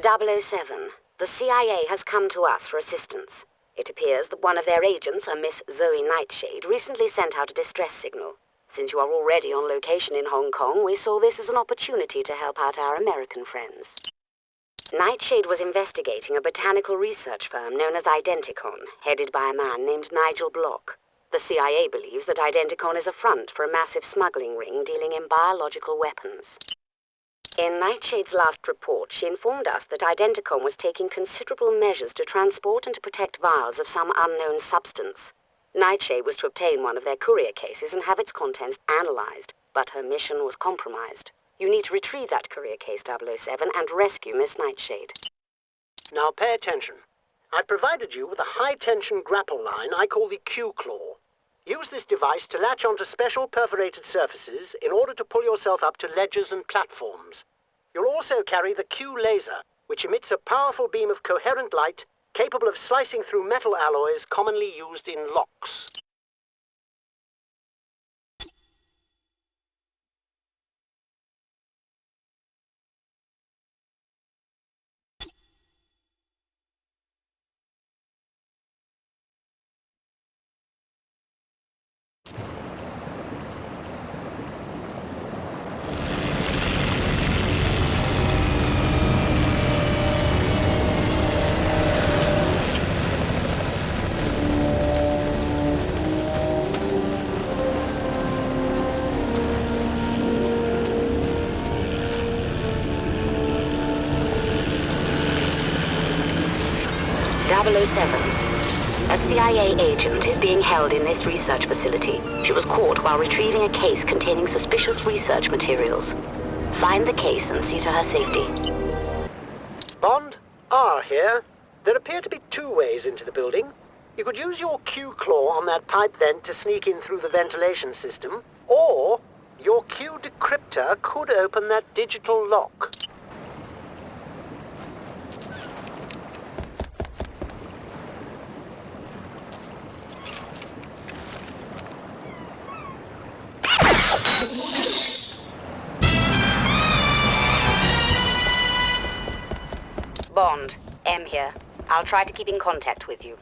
007. The CIA has come to us for assistance. It appears that one of their agents, a Miss Zoe Nightshade, recently sent out a distress signal. Since you are already on location in Hong Kong, we saw this as an opportunity to help out our American friends. Nightshade was investigating a botanical research firm known as Identicon, headed by a man named Nigel Block. The CIA believes that Identicon is a front for a massive smuggling ring dealing in biological weapons. In Nightshade's last report, she informed us that Identicon was taking considerable measures to transport and to protect vials of some unknown substance. Nightshade was to obtain one of their courier cases and have its contents analyzed, but her mission was compromised. You need to retrieve that courier case, 007, and rescue Miss Nightshade. Now pay attention. I've provided you with a high-tension grapple line I call the Q-Claw. Use this device to latch onto special perforated surfaces in order to pull yourself up to ledges and platforms. You'll also carry the Q-Laser, which emits a powerful beam of coherent light capable of slicing through metal alloys commonly used in locks. A CIA agent is being held in this research facility. She was caught while retrieving a case containing suspicious research materials. Find the case and see to her safety. Bond, R here. There appear to be two ways into the building. You could use your Q-Claw on that pipe vent to sneak in through the ventilation system, or your Q-Decryptor could open that digital lock. Bond, M here. I'll try to keep in contact with you.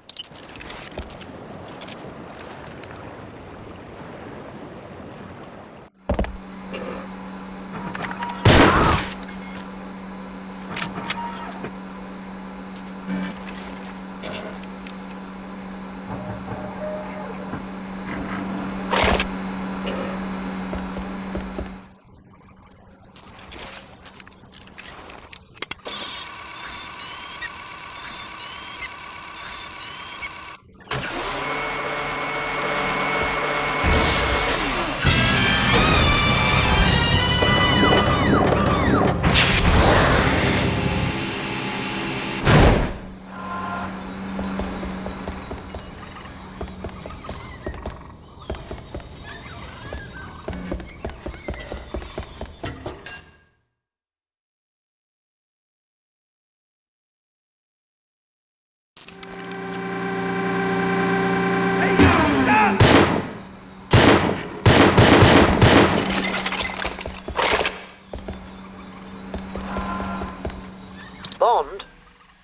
Bond,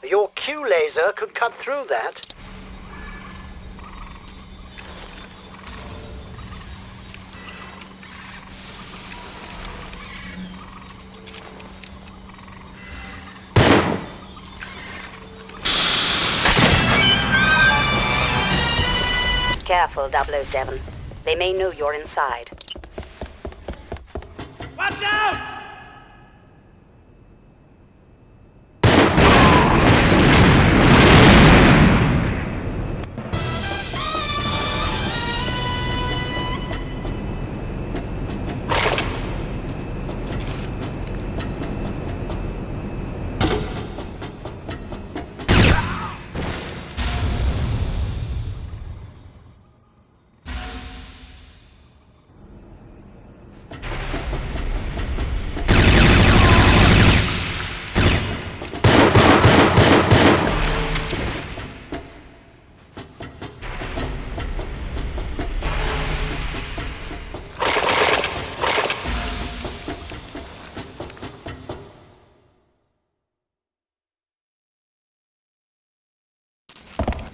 your Q-Laser could cut through that. Careful, 007. They may know you're inside. Watch out!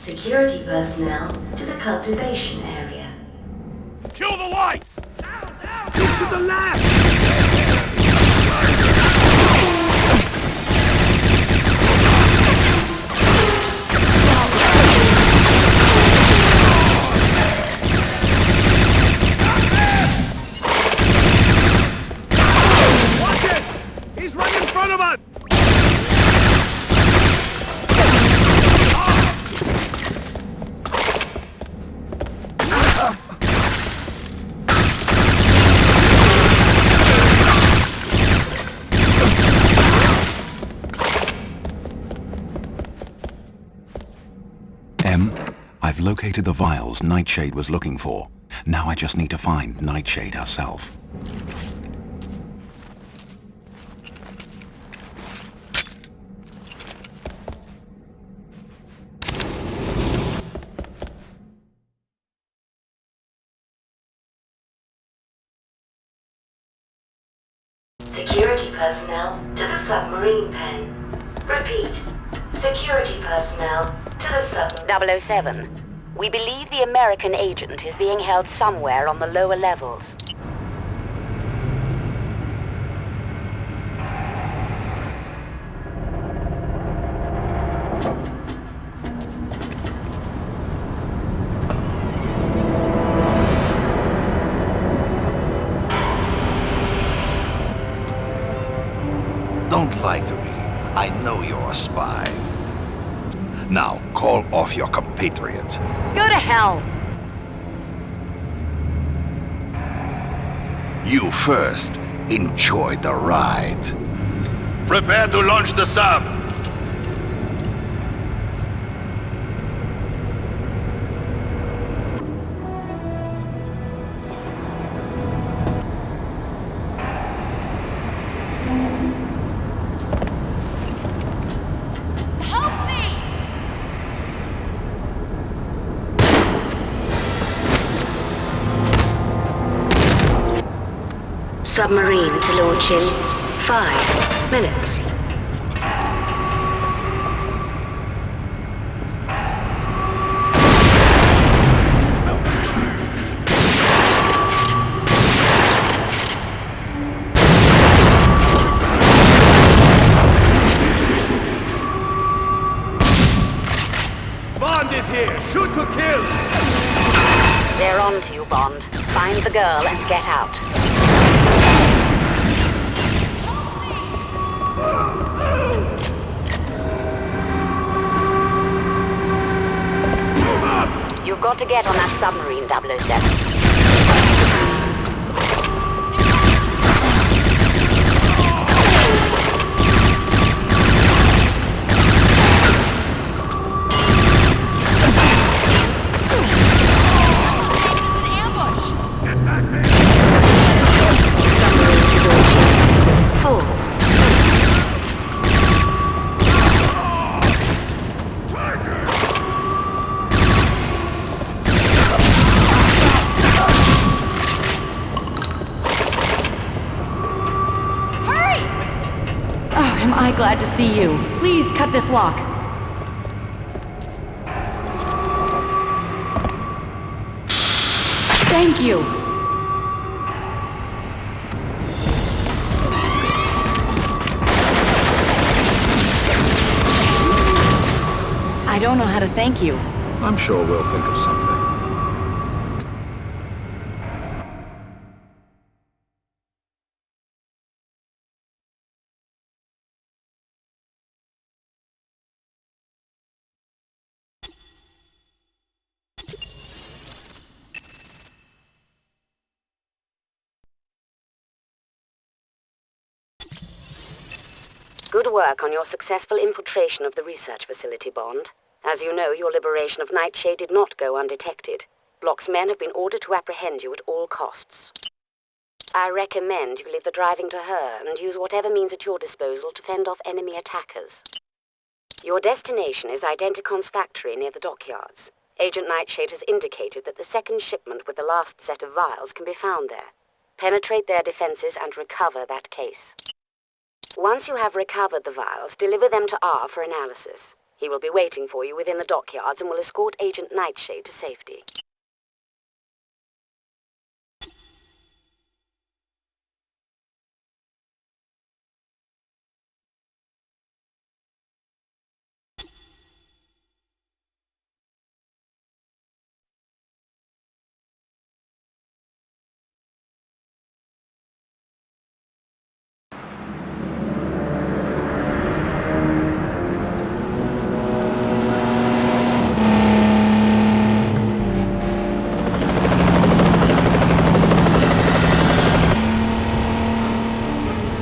Security personnel to the cultivation area. Kill the light! Get to the left! Watch it! He's right in front of us! I've located the vials Nightshade was looking for. Now I just need to find Nightshade herself. Security personnel to the submarine pen. Repeat. Security personnel to the submarine... 007. We believe the American agent is being held somewhere on the lower levels. Don't lie to me. I know you're a spy. Now, call off your compatriot. Go to hell! You first. Enjoy the ride. Prepare to launch the sub! Submarine to launch in 5 minutes. Bond is here! Shoot to kill! They're on to you, Bond. Find the girl and get out. You've got to get on that submarine, 007. Glad to see you. Please cut this lock. Thank you. I don't know how to thank you. I'm sure we'll think of something. Good work on your successful infiltration of the research facility, Bond. As you know, your liberation of Nightshade did not go undetected. Block's men have been ordered to apprehend you at all costs. I recommend you leave the driving to her and use whatever means at your disposal to fend off enemy attackers. Your destination is Identicon's factory near the dockyards. Agent Nightshade has indicated that the second shipment with the last set of vials can be found there. Penetrate their defenses and recover that case. Once you have recovered the vials, deliver them to R for analysis. He will be waiting for you within the dockyards and will escort Agent Nightshade to safety.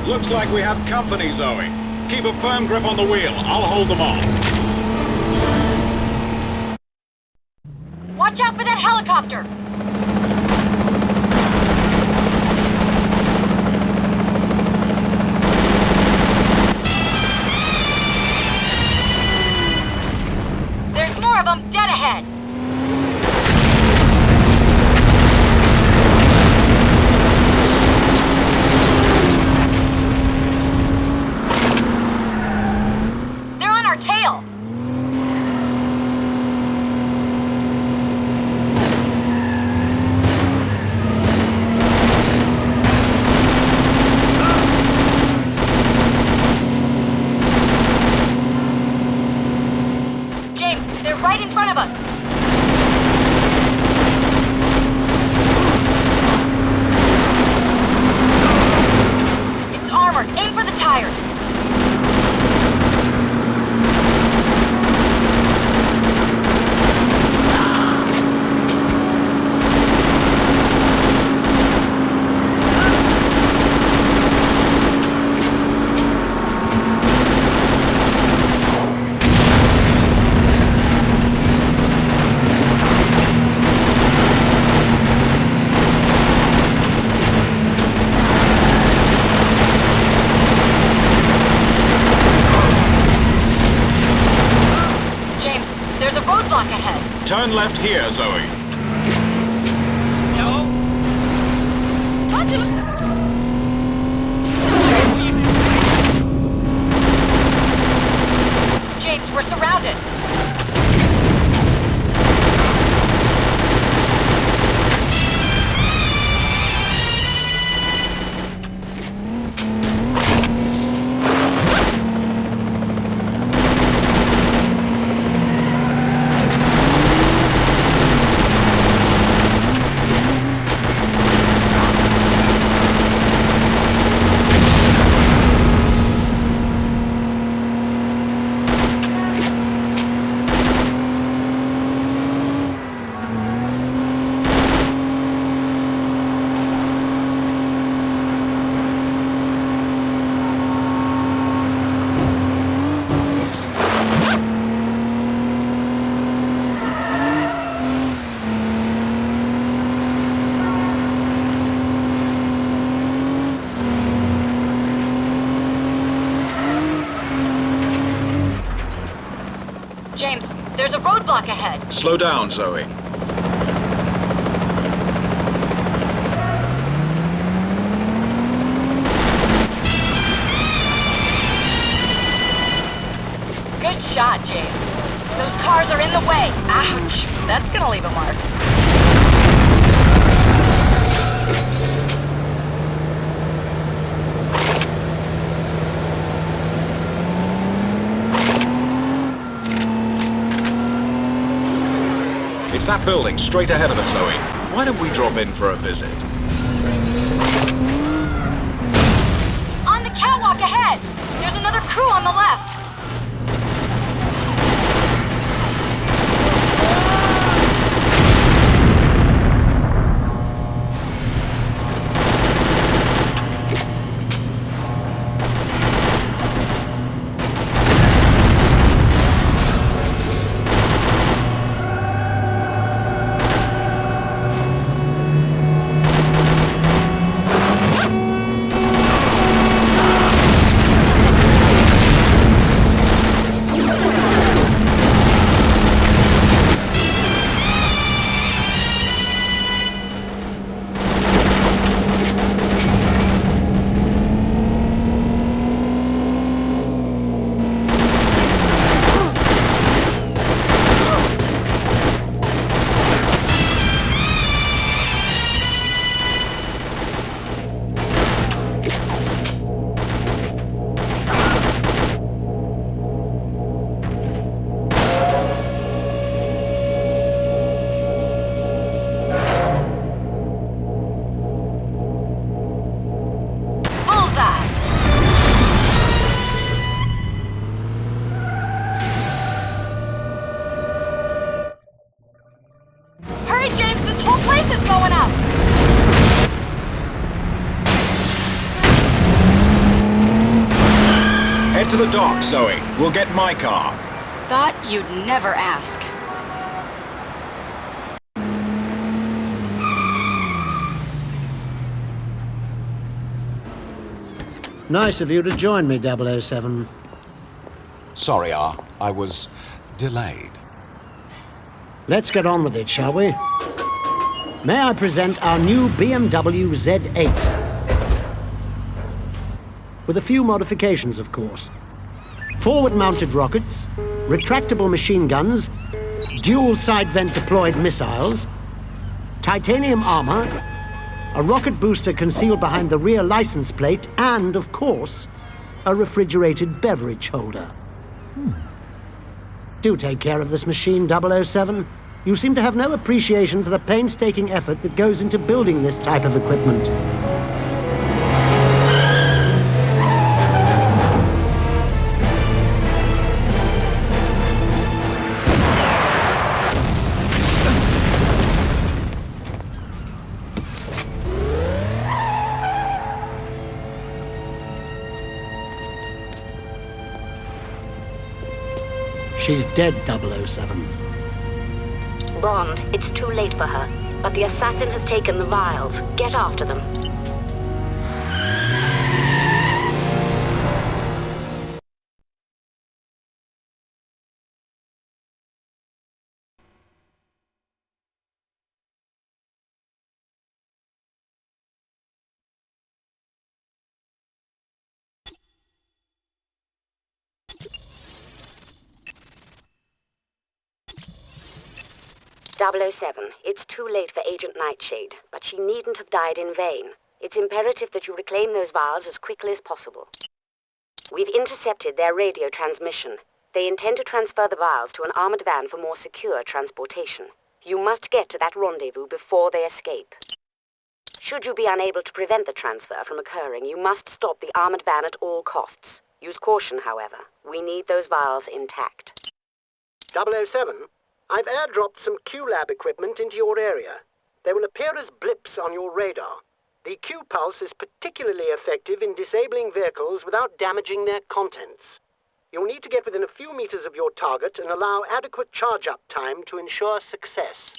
Looks like we have company, Zoe. Keep a firm grip on the wheel. I'll hold them off. Watch out for that helicopter! There's more of them dead ahead! Tail! James, they're right in front of us! It's armored. Aim for the tires! Turn left here, Zoe. No. James, we're surrounded. James, there's a roadblock ahead. Slow down, Zoe. Good shot, James. Those cars are in the way. Ouch! That's gonna leave a mark. It's that building straight ahead of us, Zoe. Why don't we drop in for a visit? On the catwalk ahead! There's another crew on the left! to the dock, Zoe. We'll get my car. Thought you'd never ask. Nice of you to join me, 007. Sorry, R. I was delayed. Let's get on with it, shall we? May I present our new BMW Z8? With a few modifications, of course. Forward-mounted rockets, retractable machine guns, dual side-vent deployed missiles, titanium armor, a rocket booster concealed behind the rear license plate, and, of course, a refrigerated beverage holder. Do take care of this machine, 007. You seem to have no appreciation for the painstaking effort that goes into building this type of equipment. She's dead, 007. Bond, it's too late for her, but the assassin has taken the vials. Get after them. .007, it's too late for Agent Nightshade, but she needn't have died in vain. It's imperative that you reclaim those vials as quickly as possible. We've intercepted their radio transmission. They intend to transfer the vials to an armored van for more secure transportation. You must get to that rendezvous before they escape. Should you be unable to prevent the transfer from occurring, you must stop the armored van at all costs. Use caution, however. We need those vials intact. 007? I've airdropped some Q-Lab equipment into your area. They will appear as blips on your radar. The Q-pulse is particularly effective in disabling vehicles without damaging their contents. You'll need to get within a few meters of your target and allow adequate charge-up time to ensure success.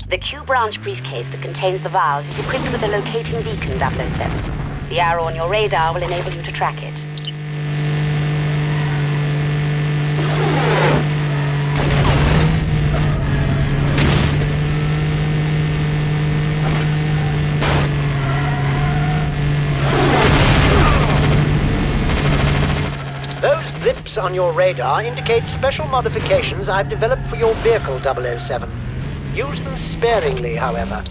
The Q-branch briefcase that contains the vials is equipped with a locating beacon, 007. The arrow on your radar will enable you to track it. Those blips on your radar indicate special modifications I've developed for your vehicle, 007. Use them sparingly, however.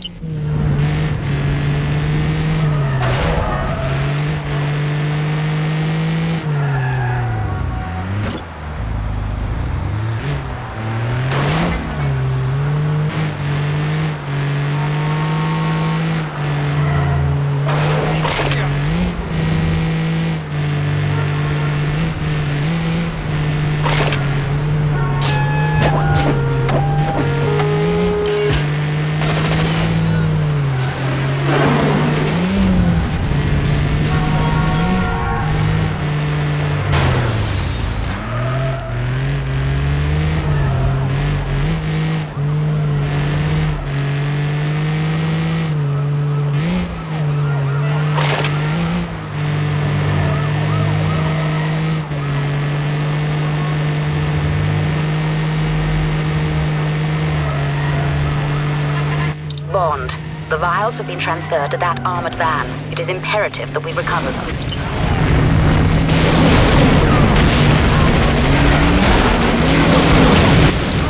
Bond, the vials have been transferred to that armored van. It is imperative that we recover them.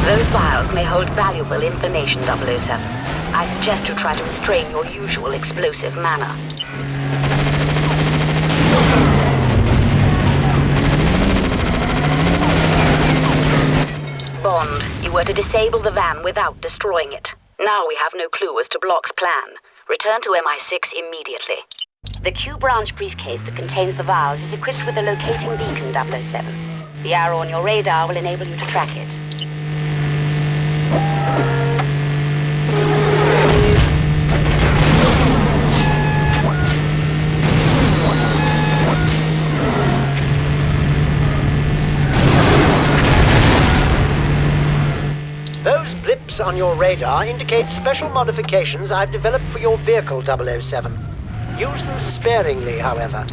Those vials may hold valuable information, 007. I suggest you try to restrain your usual explosive manner. to disable the van without destroying it. Now we have no clue as to Block's plan. Return to MI6 immediately. The Q branch briefcase that contains the vials is equipped with a locating beacon, 007. The arrow on your radar will enable you to track it. Those blips on your radar indicate special modifications I've developed for your vehicle, 007. Use them sparingly, however.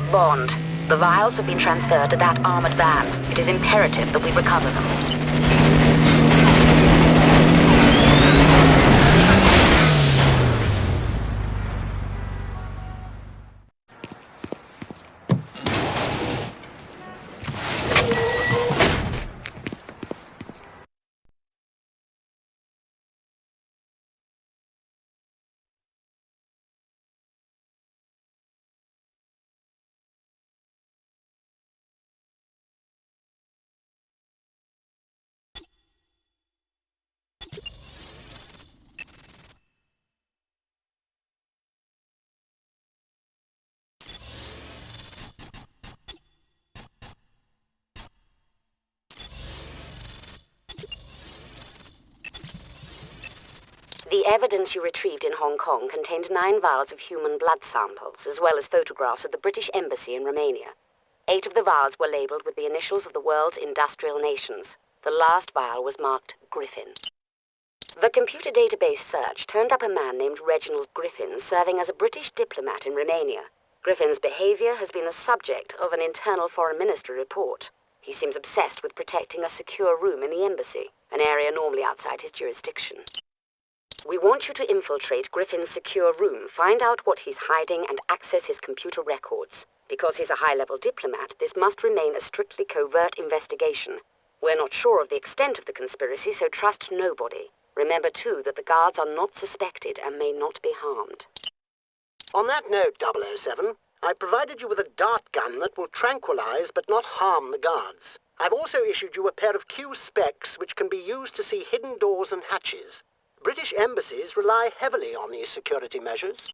Bond, the vials have been transferred to that armored van. It is imperative that we recover them. The evidence you retrieved in Hong Kong contained 9 vials of human blood samples, as well as photographs of the British Embassy in Romania. 8 of the vials were labeled with the initials of the world's industrial nations. The last vial was marked Griffin. The computer database search turned up a man named Reginald Griffin serving as a British diplomat in Romania. Griffin's behavior has been the subject of an internal foreign ministry report. He seems obsessed with protecting a secure room in the embassy, an area normally outside his jurisdiction. We want you to infiltrate Griffin's secure room, find out what he's hiding, and access his computer records. Because he's a high-level diplomat, this must remain a strictly covert investigation. We're not sure of the extent of the conspiracy, so trust nobody. Remember, too, that the guards are not suspected and may not be harmed. On that note, 007, I provided you with a dart gun that will tranquilize but not harm the guards. I've also issued you a pair of Q specs which can be used to see hidden doors and hatches. British embassies rely heavily on these security measures.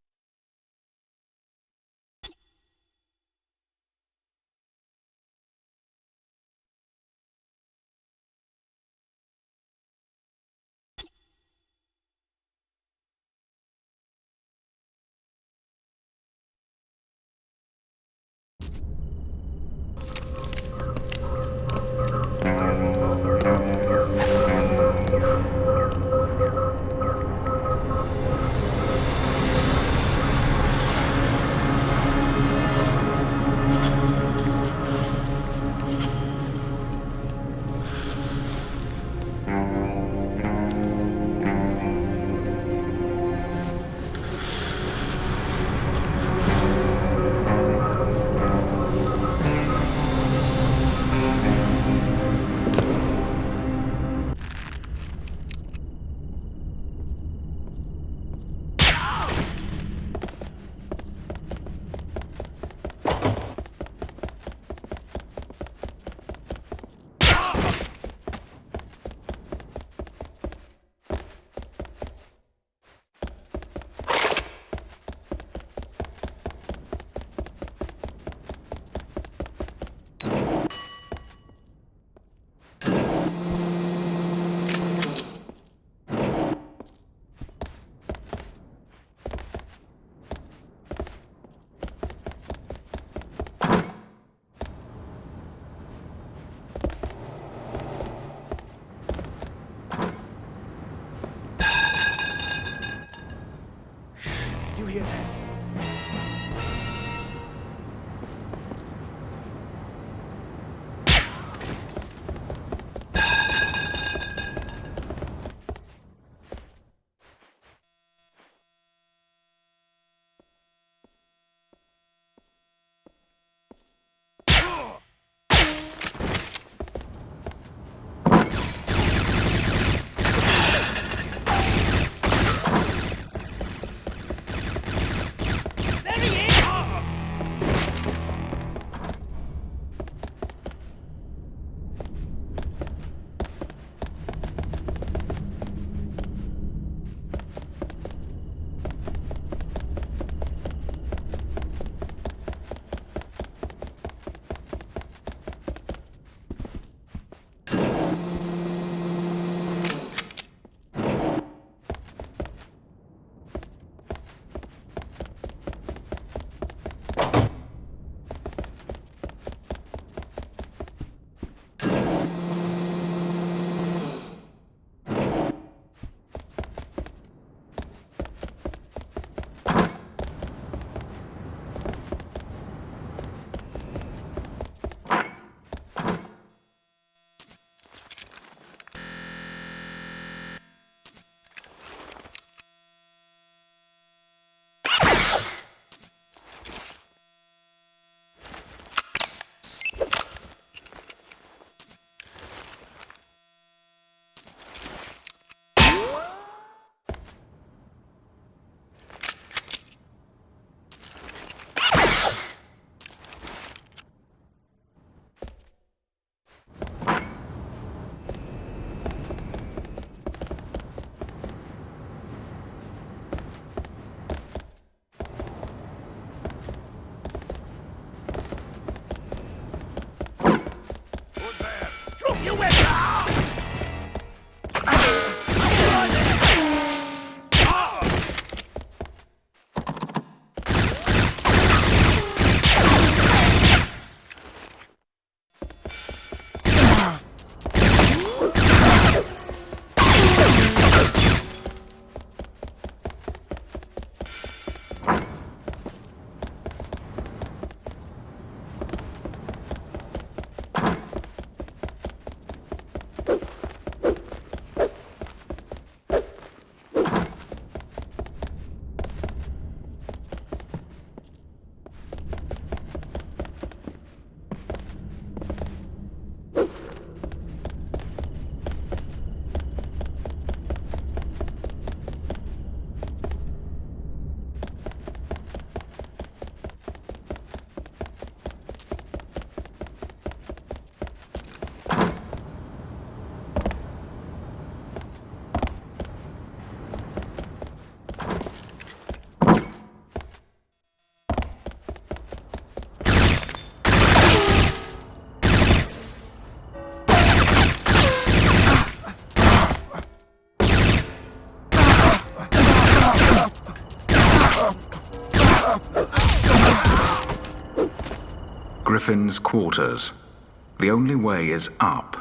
Griffin's quarters. The only way is up.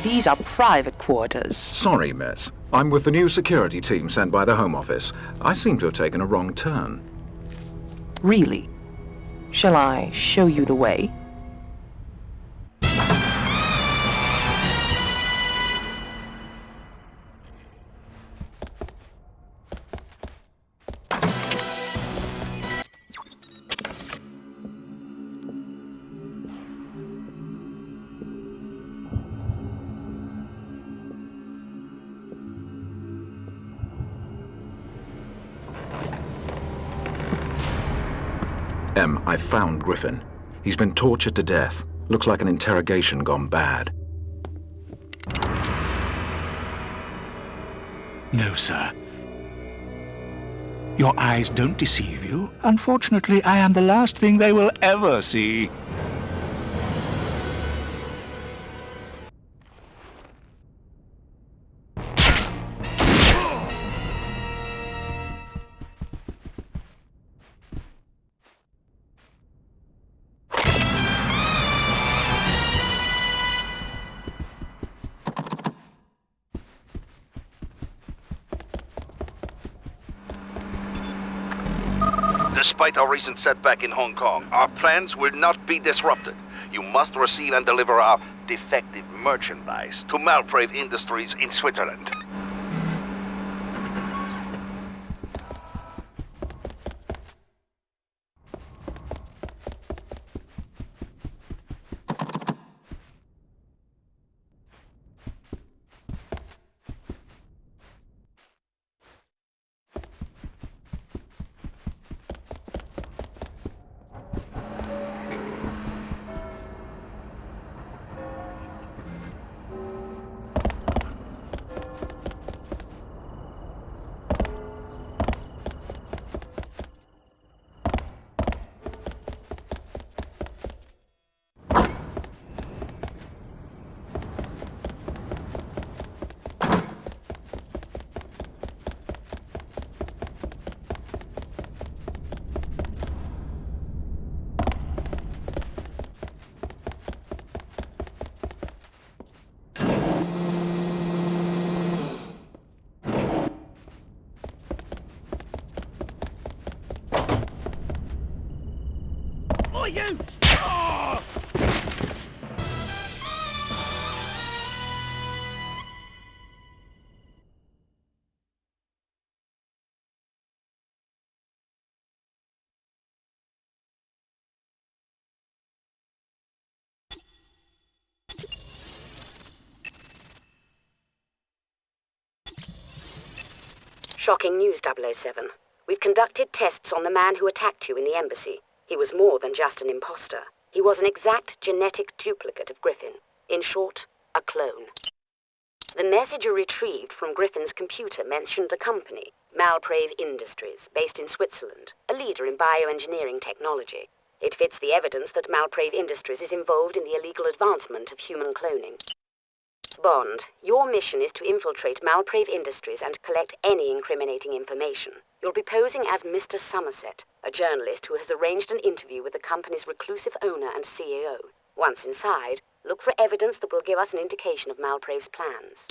These are private quarters. Sorry, miss. I'm with the new security team sent by the Home Office. I seem to have taken a wrong turn. Really? Shall I show you the way? M, I found Griffin. He's been tortured to death. Looks like an interrogation gone bad. No, sir. Your eyes don't deceive you. Unfortunately, I am the last thing they will ever see. Despite our recent setback in Hong Kong, our plans will not be disrupted. You must receive and deliver our defective merchandise to Malprave Industries in Switzerland. You! Shocking news, 007. We've conducted tests on the man who attacked you in the embassy. He was more than just an imposter. He was an exact genetic duplicate of Griffin. In short, a clone. The message you retrieved from Griffin's computer mentioned a company, Malprave Industries, based in Switzerland, a leader in bioengineering technology. It fits the evidence that Malprave Industries is involved in the illegal advancement of human cloning. Bond, your mission is to infiltrate Malprave Industries and collect any incriminating information. You'll be posing as Mr. Somerset, a journalist who has arranged an interview with the company's reclusive owner and CEO. Once inside, look for evidence that will give us an indication of Malprave's plans.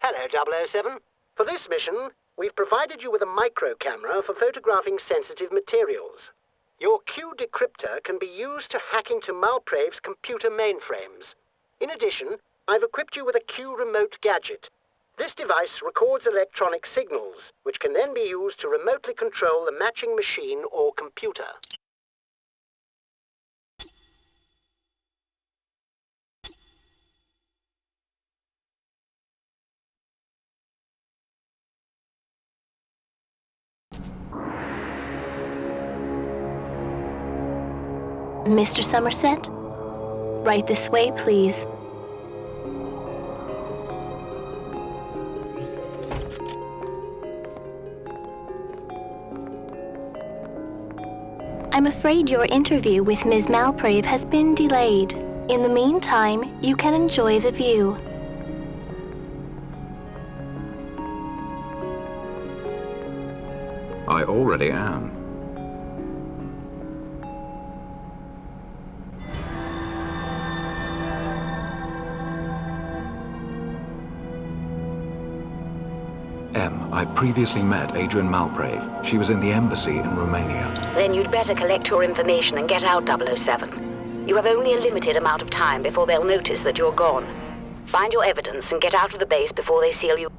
Hello, 007. For this mission, we've provided you with a micro camera for photographing sensitive materials. Your Q decryptor can be used to hack into Malprave's computer mainframes. In addition, I've equipped you with a Q remote gadget. This device records electronic signals, which can then be used to remotely control the matching machine or computer. Mr. Somerset? Right this way, please. I'm afraid your interview with Ms. Malprave has been delayed. In the meantime, you can enjoy the view. I already am. M, I previously met Adrian Malprave. She was in the embassy in Romania. Then you'd better collect your information and get out, 007. You have only a limited amount of time before they'll notice that you're gone. Find your evidence and get out of the base before they seal you.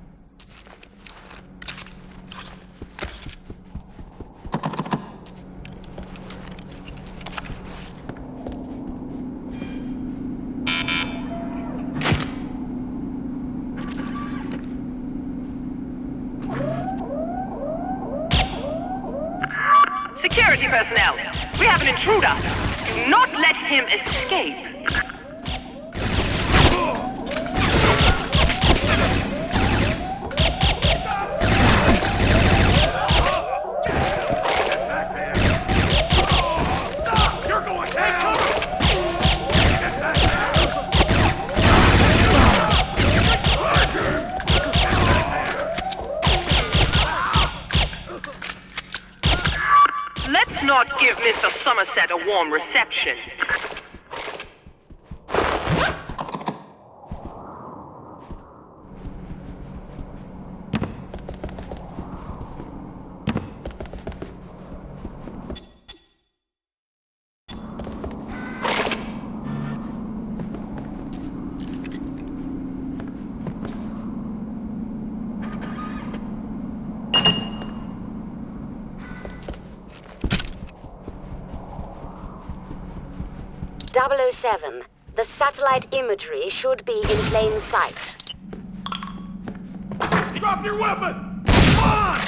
Security personnel, we have an intruder. Do not let him escape. Let's not give Mr. Somerset a warm reception. .007. The satellite imagery should be in plain sight. Drop your weapon! Come on!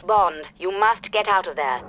Bond, you must get out of there.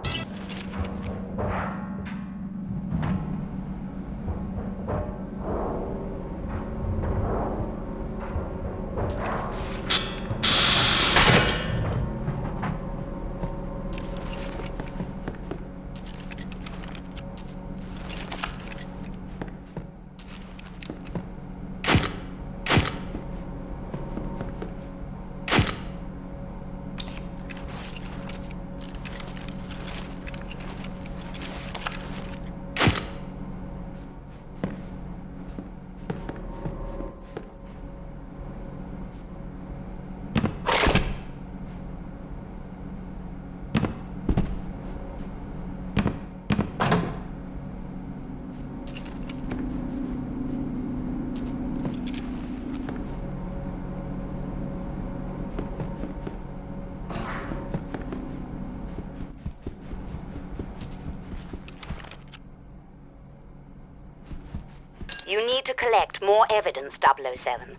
You need to collect more evidence, 007.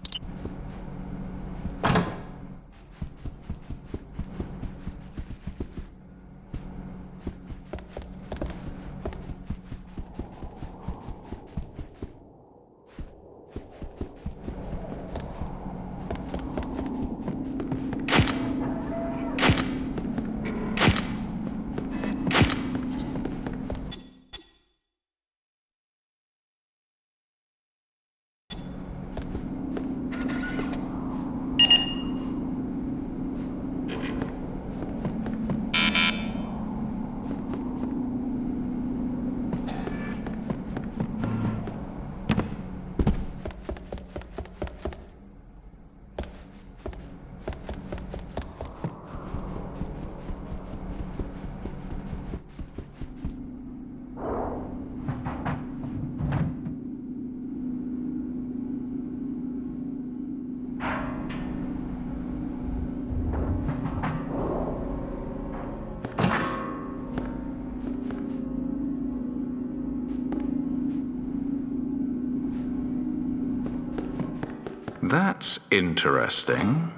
That's interesting.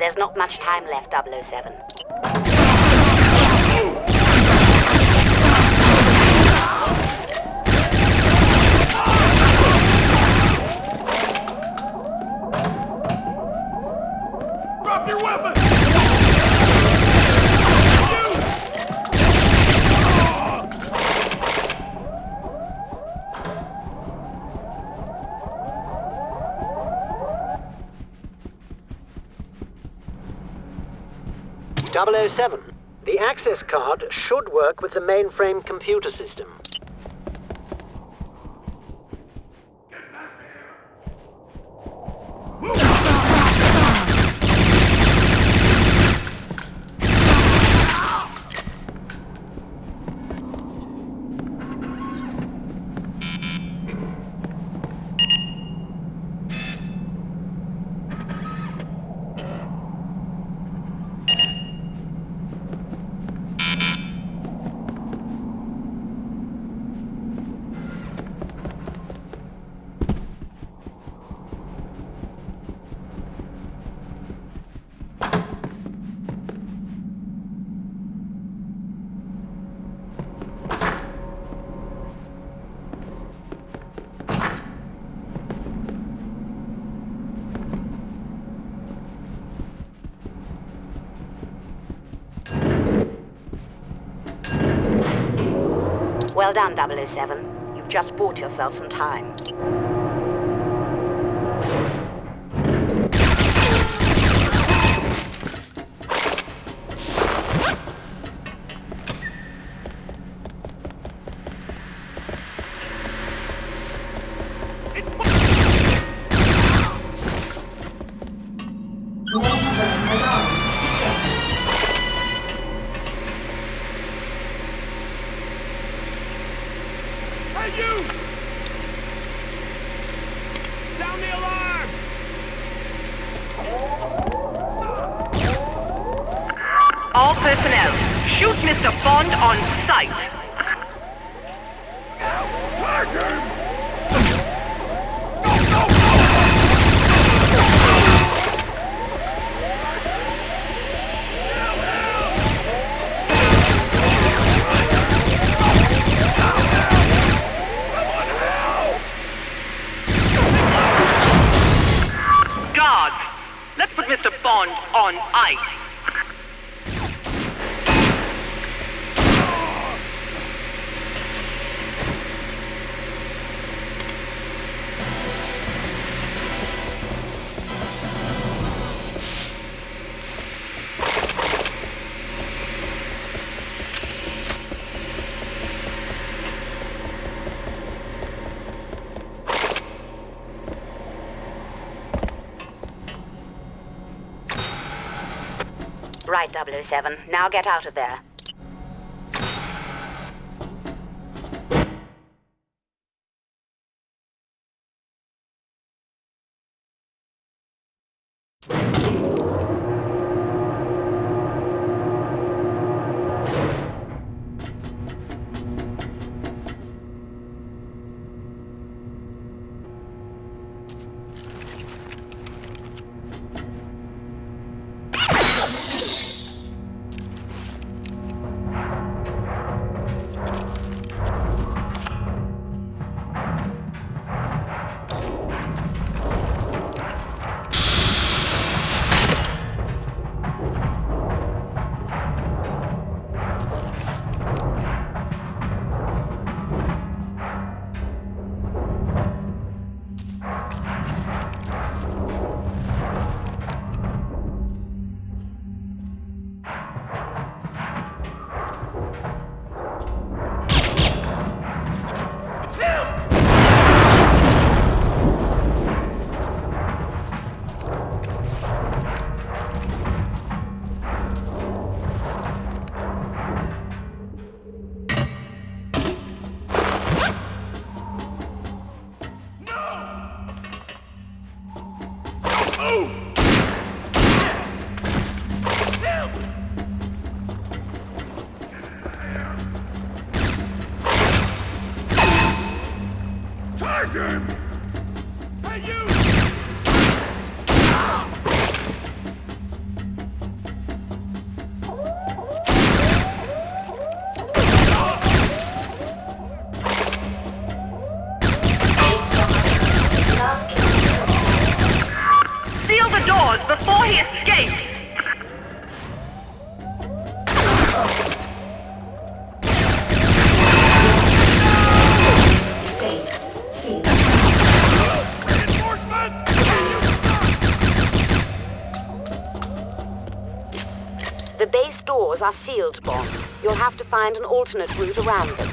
There's not much time left, 007. Drop your weapon! .007. The access card should work with the mainframe computer system. Well done, 007. You've just bought yourself some time. Hey, you! Sound the alarm! All personnel, shoot Mr. Bond on sight. Charge him! Guards, let's put Mr. Bond on ice. Right, 007. Now get out of there. Charge him! Hey, you! doors are sealed, Bond. You'll have to find an alternate route around them.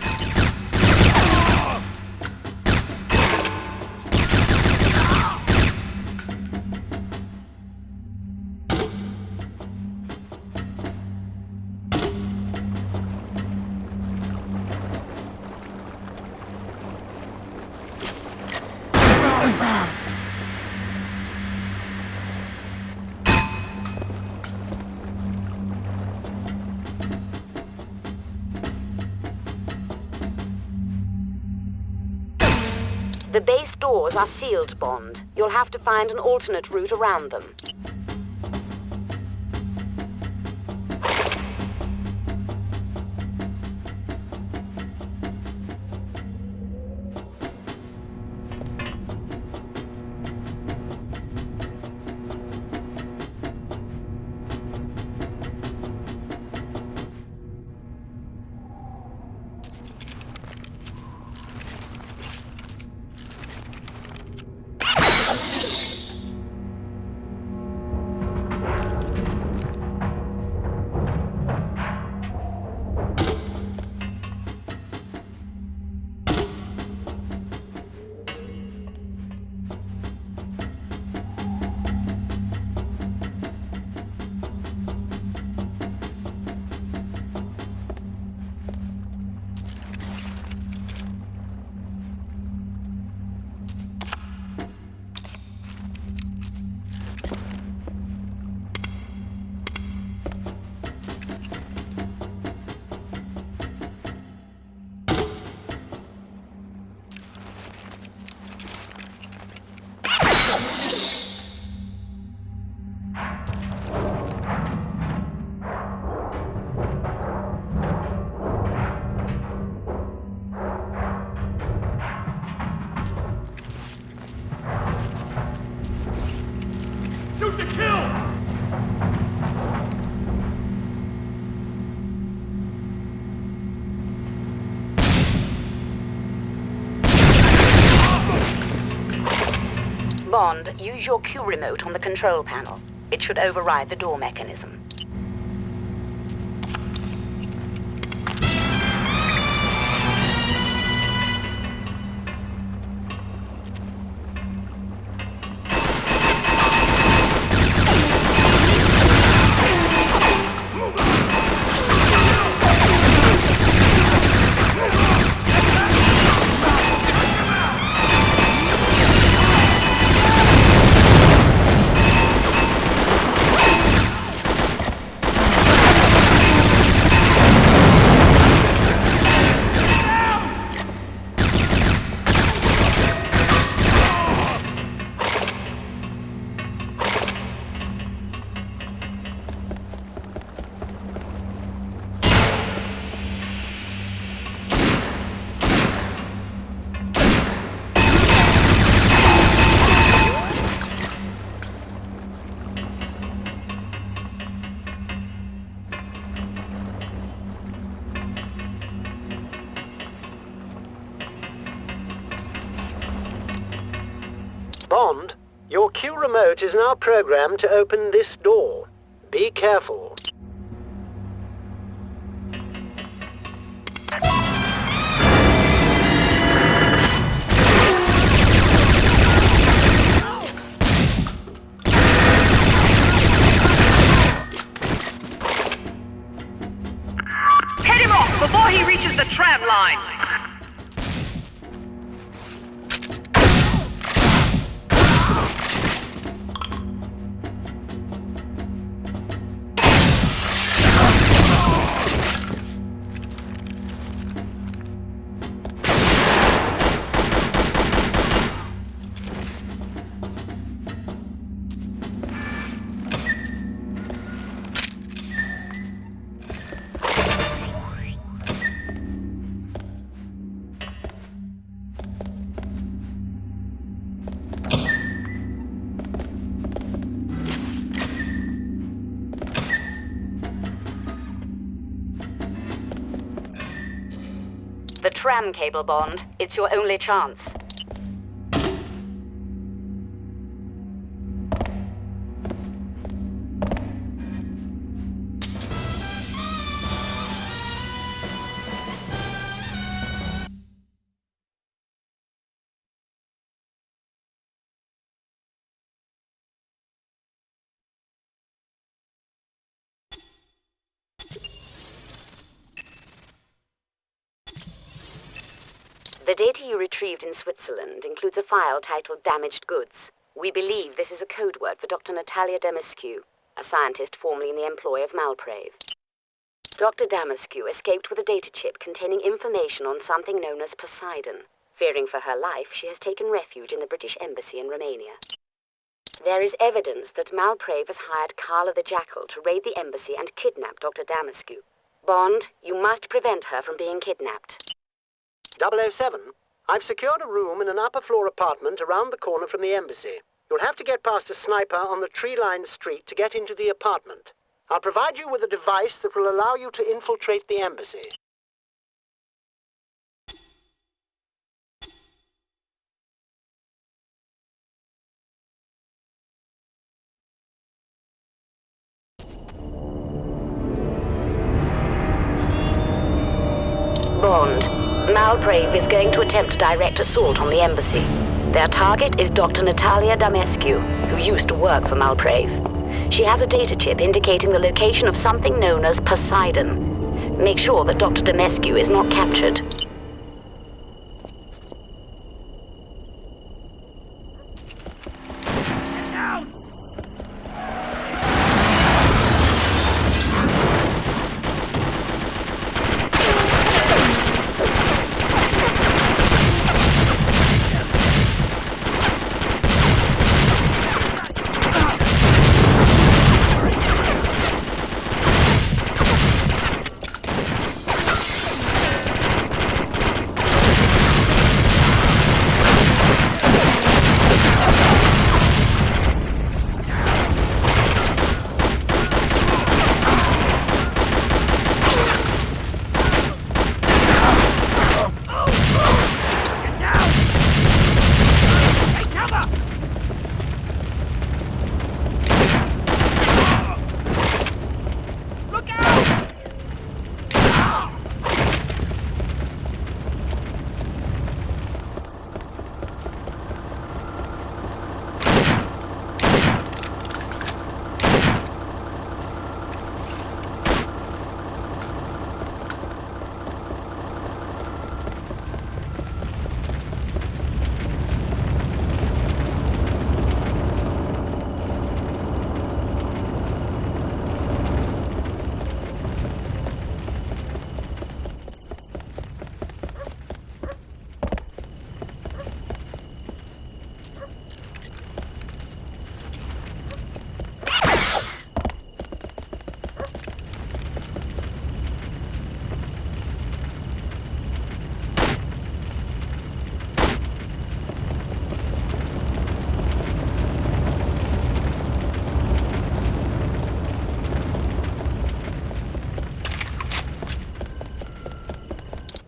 The base doors are sealed, Bond. You'll have to find an alternate route around them. Shoot to kill! Bond, use your Q remote on the control panel. It should override the door mechanism. Bond, your Q remote is now programmed to open this door. Be careful. Head him off before he reaches the tram line! The tram cable, Bond. It's your only chance. The data you retrieved in Switzerland includes a file titled Damaged Goods. We believe this is a code word for Dr. Natalia Damascu, a scientist formerly in the employ of Malprave. Dr. Damascu escaped with a data chip containing information on something known as Poseidon. Fearing for her life, she has taken refuge in the British Embassy in Romania. There is evidence that Malprave has hired Carla the Jackal to raid the embassy and kidnap Dr. Damascu. Bond, you must prevent her from being kidnapped. 007, I've secured a room in an upper-floor apartment around the corner from the embassy. You'll have to get past a sniper on the tree-lined street to get into the apartment. I'll provide you with a device that will allow you to infiltrate the embassy. Bond, Malprave is going to attempt a direct assault on the embassy. Their target is Dr. Natalia Damascu, who used to work for Malprave. She has a data chip indicating the location of something known as Poseidon. Make sure that Dr. Damascu is not captured.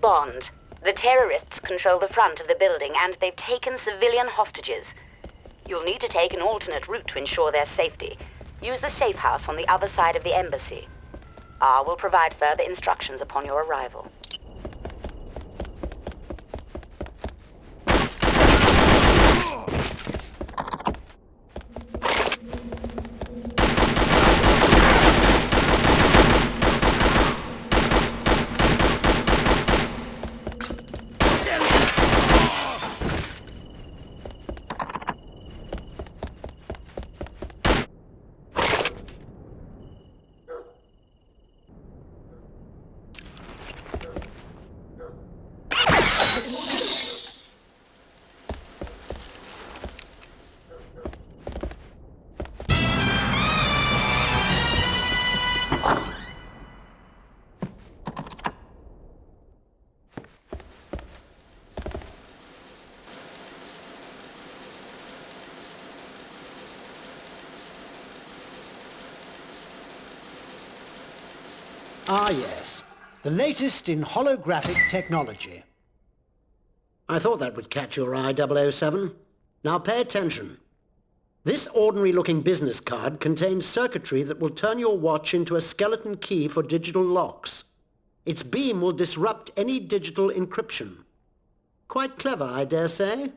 Bond, the terrorists control the front of the building and they've taken civilian hostages. You'll need to take an alternate route to ensure their safety. Use the safe house on the other side of the embassy. I will provide further instructions upon your arrival. Ah, yes. The latest in holographic technology. I thought that would catch your eye, 007. Now pay attention. This ordinary-looking business card contains circuitry that will turn your watch into a skeleton key for digital locks. Its beam will disrupt any digital encryption. Quite clever, I dare say.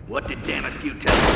What did Damascus tell you?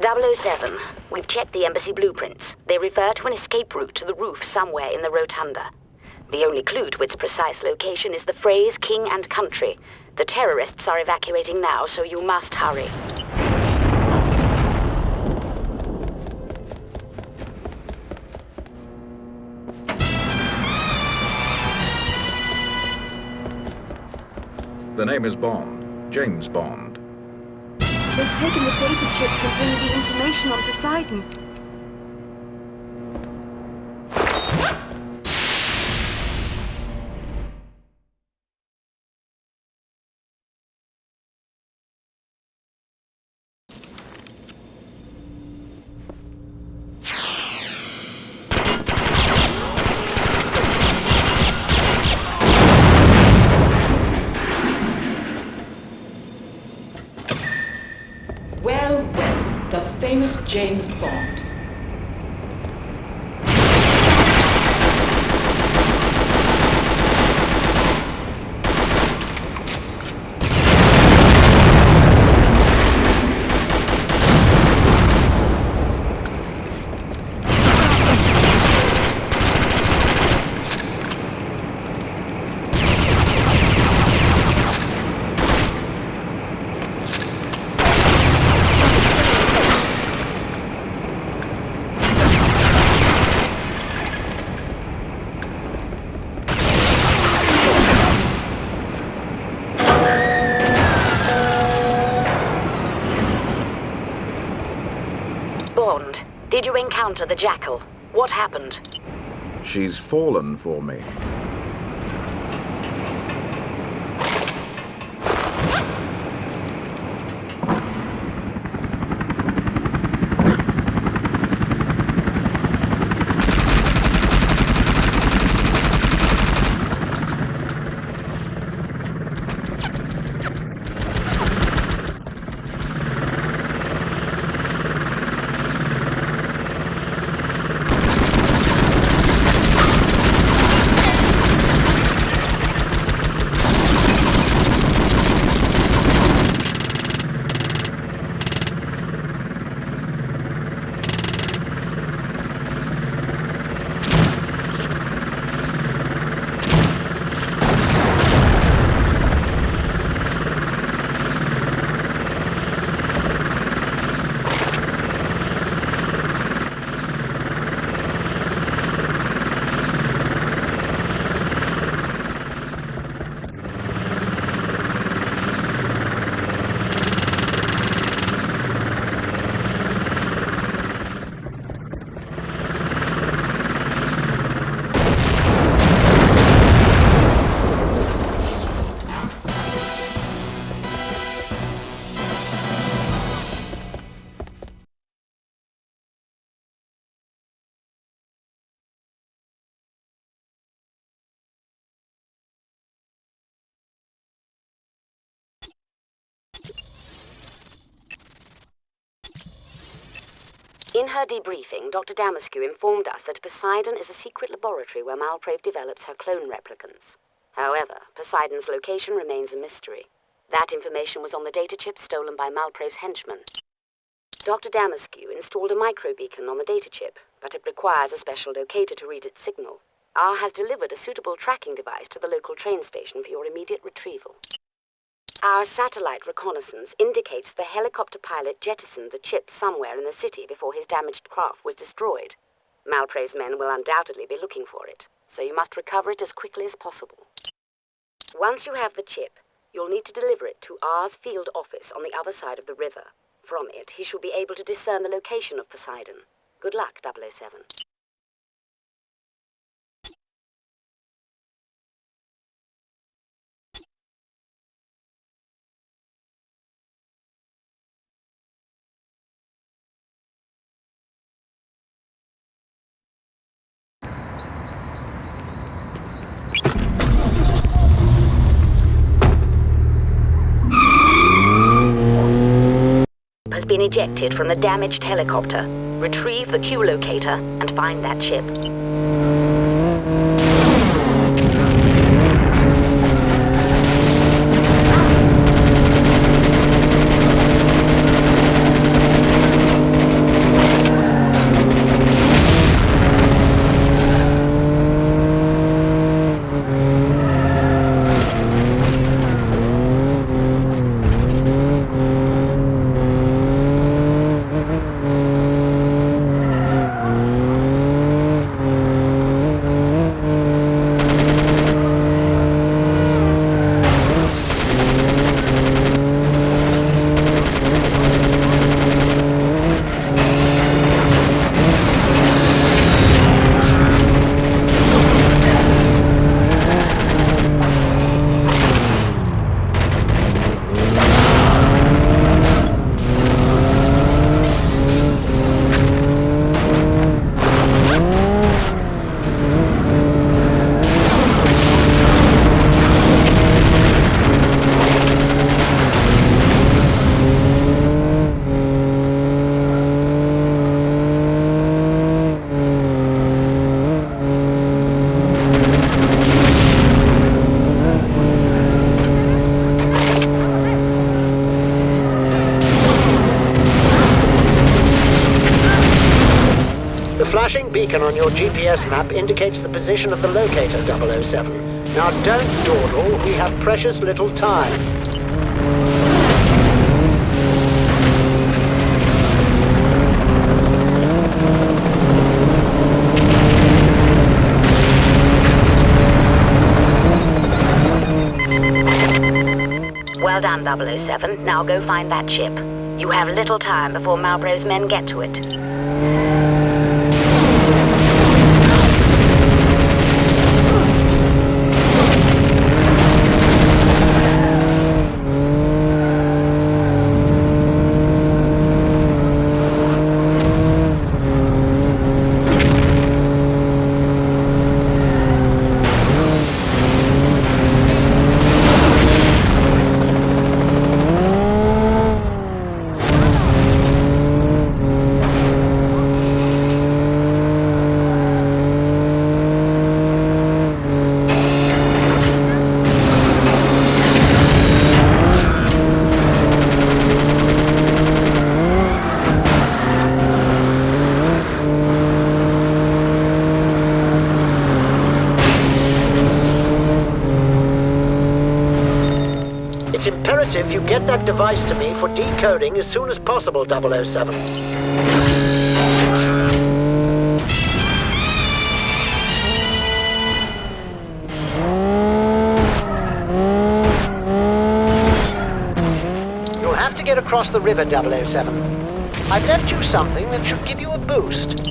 .007. We've checked the embassy blueprints. They refer to an escape route to the roof somewhere in the rotunda. The only clue to its precise location is the phrase King and Country. The terrorists are evacuating now, so you must hurry. The name is Bond. James Bond. They've taken the data chip containing the information on Poseidon. Well, the famous James Bond. Bond, did you encounter the Jackal? What happened? She's fallen for me. In her debriefing, Dr. Damascu informed us that Poseidon is a secret laboratory where Malprave develops her clone replicants. However, Poseidon's location remains a mystery. That information was on the data chip stolen by Malprave's henchmen. Dr. Damascu installed a microbeacon on the data chip, but it requires a special locator to read its signal. R has delivered a suitable tracking device to the local train station for your immediate retrieval. Our satellite reconnaissance indicates the helicopter pilot jettisoned the chip somewhere in the city before his damaged craft was destroyed. Malprave's men will undoubtedly be looking for it, so you must recover it as quickly as possible. Once you have the chip, you'll need to deliver it to R's field office on the other side of the river. From it, he should be able to discern the location of Poseidon. Good luck, 007. Has been ejected from the damaged helicopter. Retrieve the Q locator and find that chip. The flashing beacon on your GPS map indicates the position of the locator, 007. Now don't dawdle, we have precious little time. Well done, 007. Now go find that chip. You have little time before Malprave's men get to it. It's imperative you get that device to me for decoding as soon as possible, 007. You'll have to get across the river, 007. I've left you something that should give you a boost.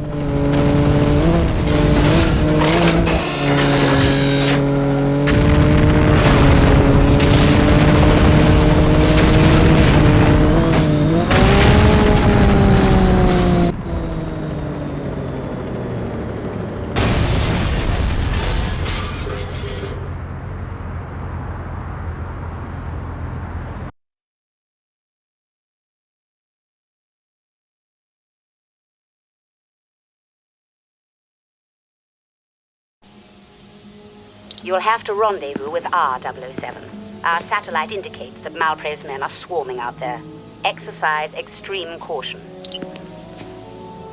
You'll have to rendezvous with R007. Our satellite indicates that Malprave's men are swarming out there. Exercise extreme caution.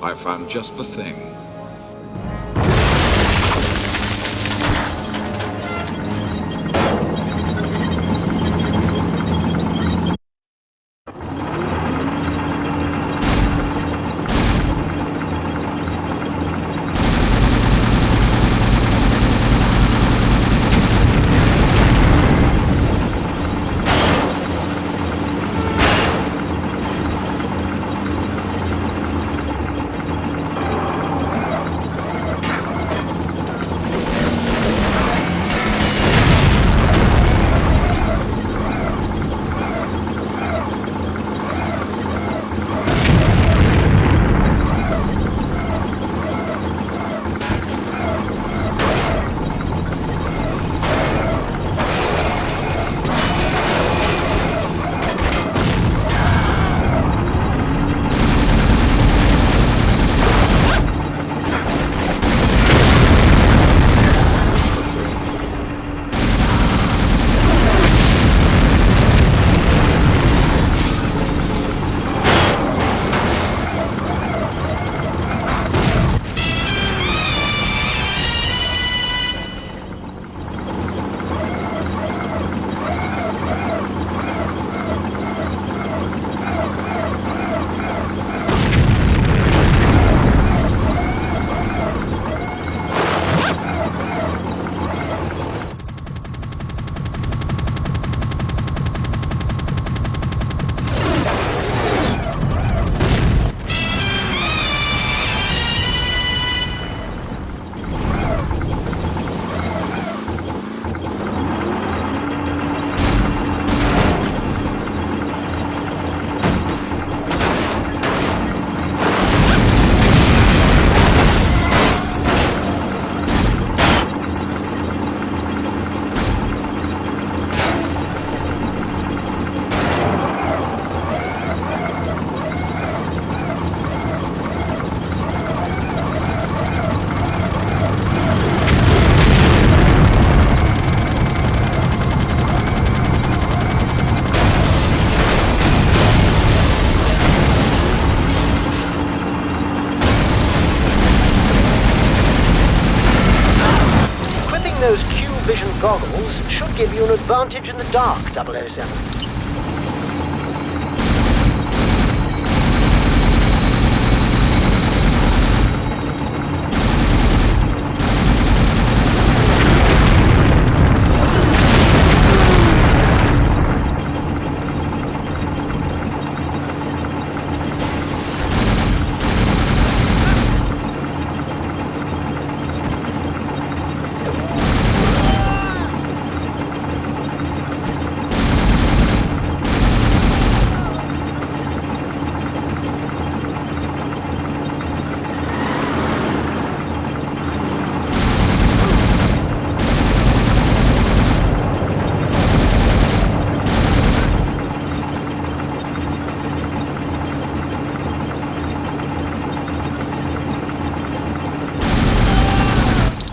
I found just the thing. Those Q-Vision goggles should give you an advantage in the dark, 007.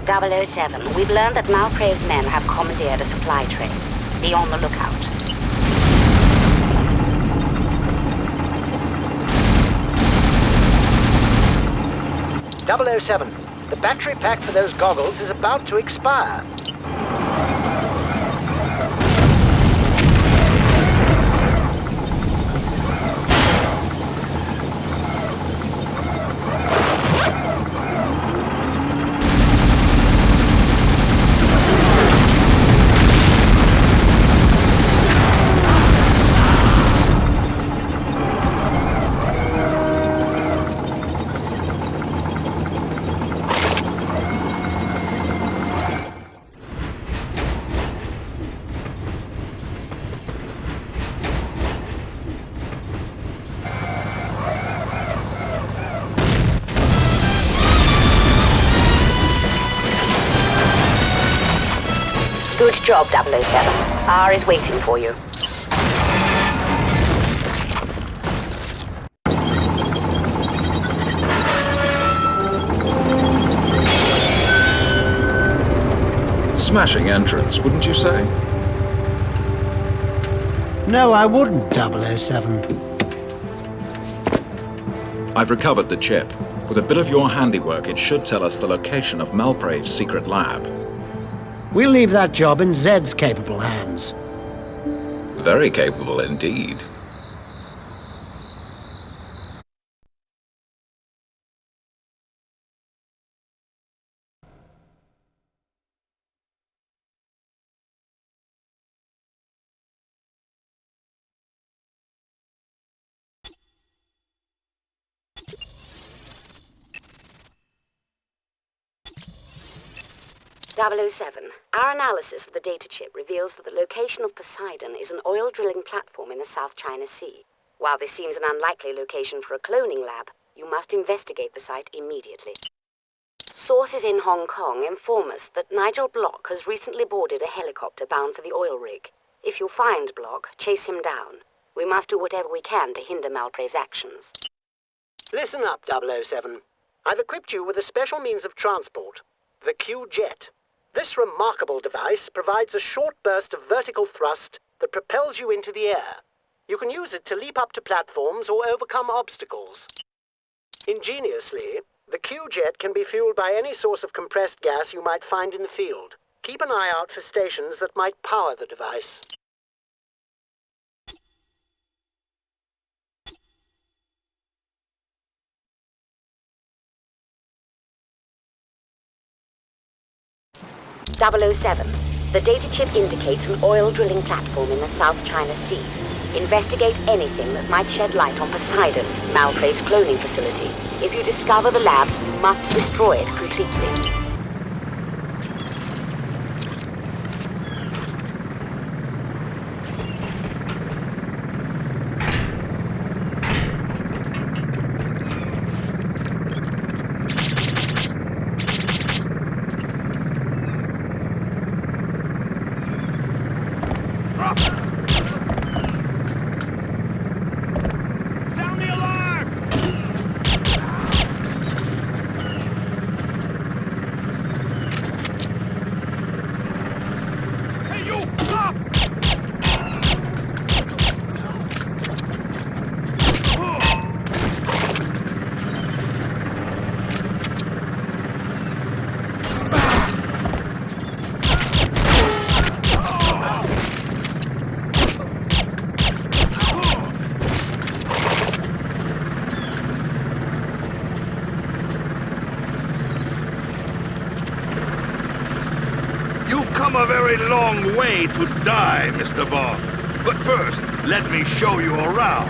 .007, we've learned that Malprave's men have commandeered a supply train. Be on the lookout. .007, the battery pack for those goggles is about to expire. Good job, 007. R is waiting for you. smashing entrance, wouldn't you say? No, I wouldn't, 007. I've recovered the chip. With a bit of your handiwork, it should tell us the location of Malprave's secret lab. We'll leave that job in Zed's capable hands. Very capable indeed. .007. Our analysis of the data chip reveals that the location of Poseidon is an oil drilling platform in the South China Sea. While this seems an unlikely location for a cloning lab, you must investigate the site immediately. Sources in Hong Kong inform us that Nigel Block has recently boarded a helicopter bound for the oil rig. If you find Block, chase him down. We must do whatever we can to hinder Malprave's actions. Listen up, 007. I've equipped you with a special means of transport, the Q-Jet. This remarkable device provides a short burst of vertical thrust that propels you into the air. You can use it to leap up to platforms or overcome obstacles. Ingeniously, the Q-Jet can be fueled by any source of compressed gas you might find in the field. Keep an eye out for stations that might power the device. .007. The data chip indicates an oil drilling platform in the South China Sea. Investigate anything that might shed light on Poseidon, Malprave's cloning facility. If you discover the lab, you must destroy it completely. A very long way to die, Mr. Bond. But first, let me show you around.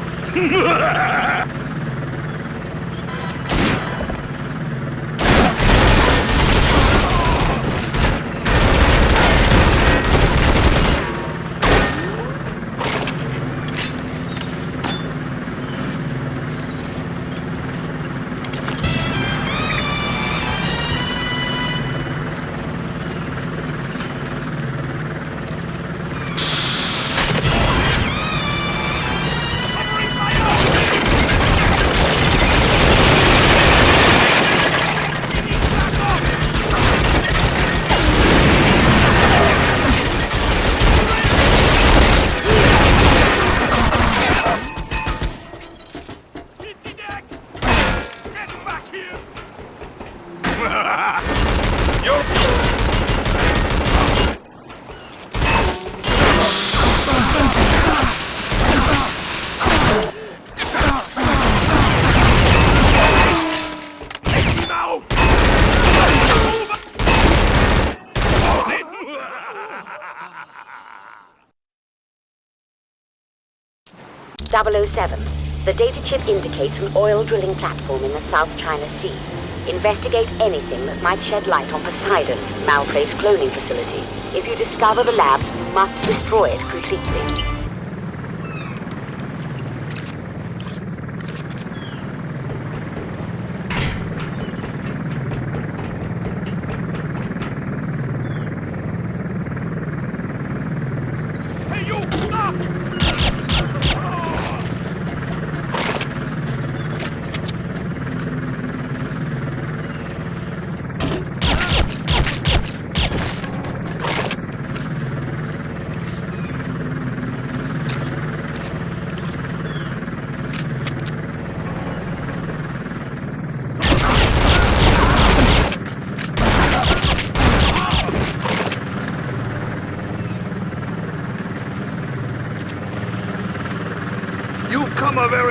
.007. The data chip indicates an oil drilling platform in the South China Sea. Investigate anything that might shed light on Poseidon, Malprave's cloning facility. If you discover the lab, you must destroy it completely.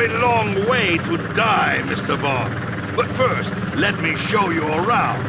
very long way to die, Mr. Bond. But first, let me show you around.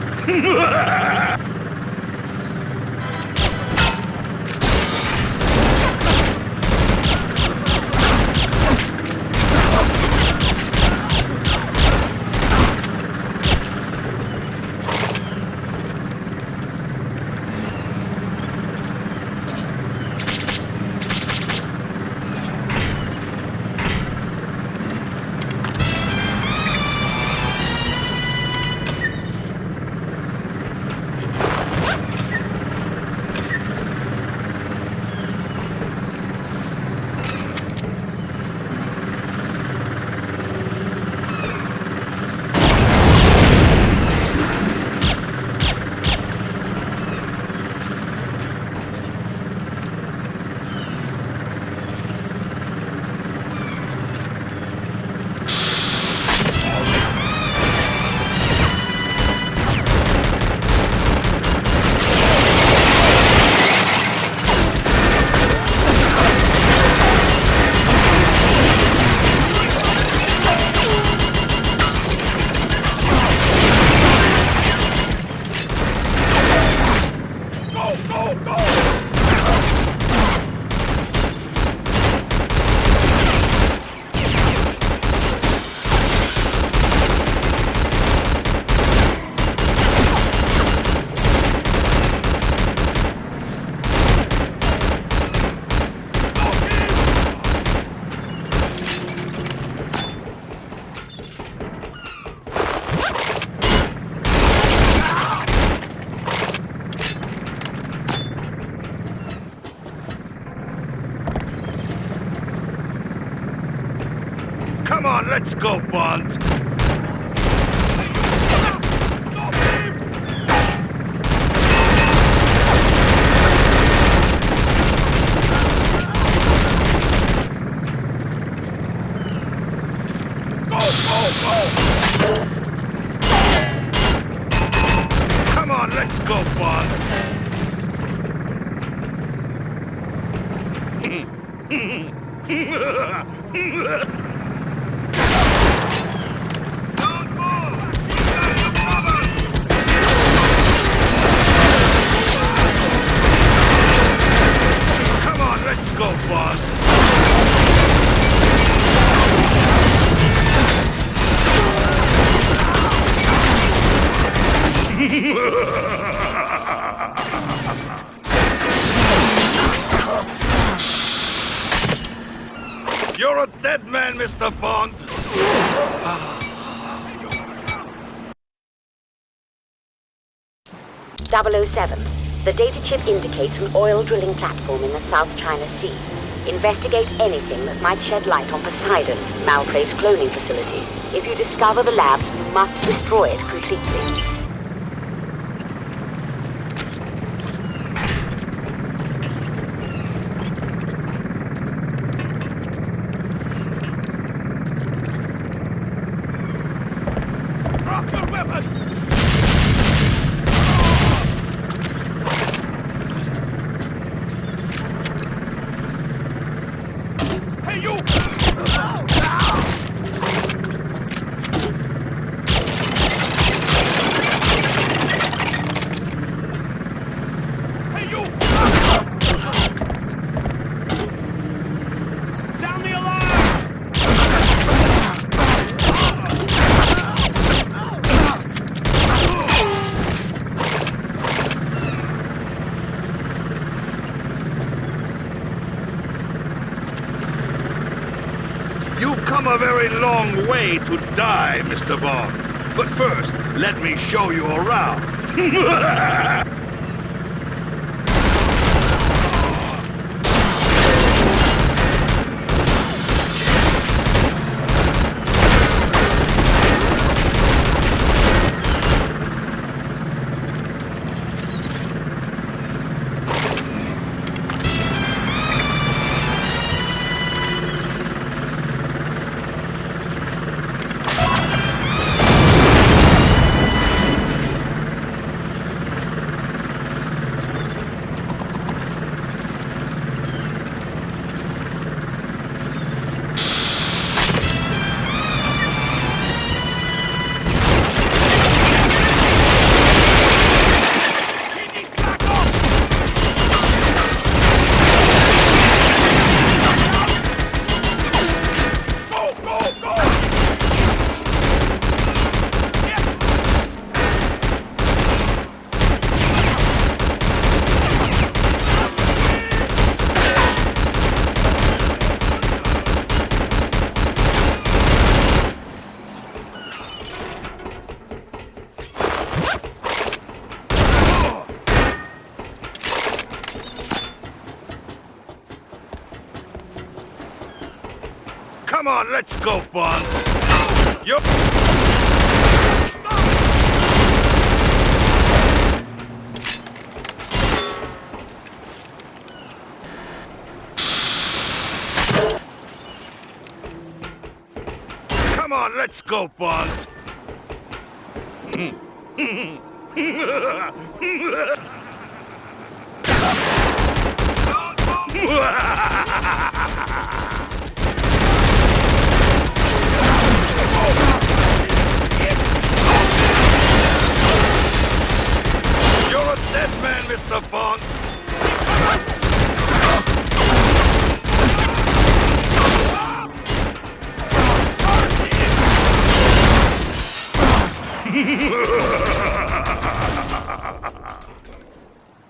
Come on, let's go, Bond. Come on, let's go, Bond. Come on, let's go, Bond. You're a dead man, Mr. Bond. 007. The data chip indicates an oil drilling platform in the South China Sea. Investigate anything that might shed light on Poseidon, Malprave's cloning facility. If you discover the lab, you must destroy it completely. Drop your weapon! Hey, you! Hey, you! Sound the alarm! You've come a very long way to die, Mr. Bond. But first, let me show you around. Come on, let's go, Bond. You're... Come on, let's go, Bond. You're a dead man, Mr. Bond.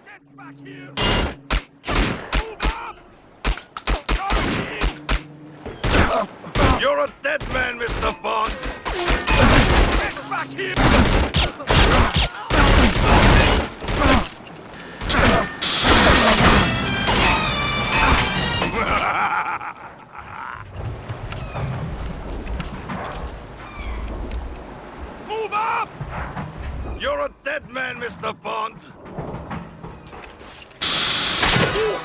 Get back here! Move up! You're a dead man, Mr. Bond. Get back here! Move up! You're a dead man, Mr. Bond. Move!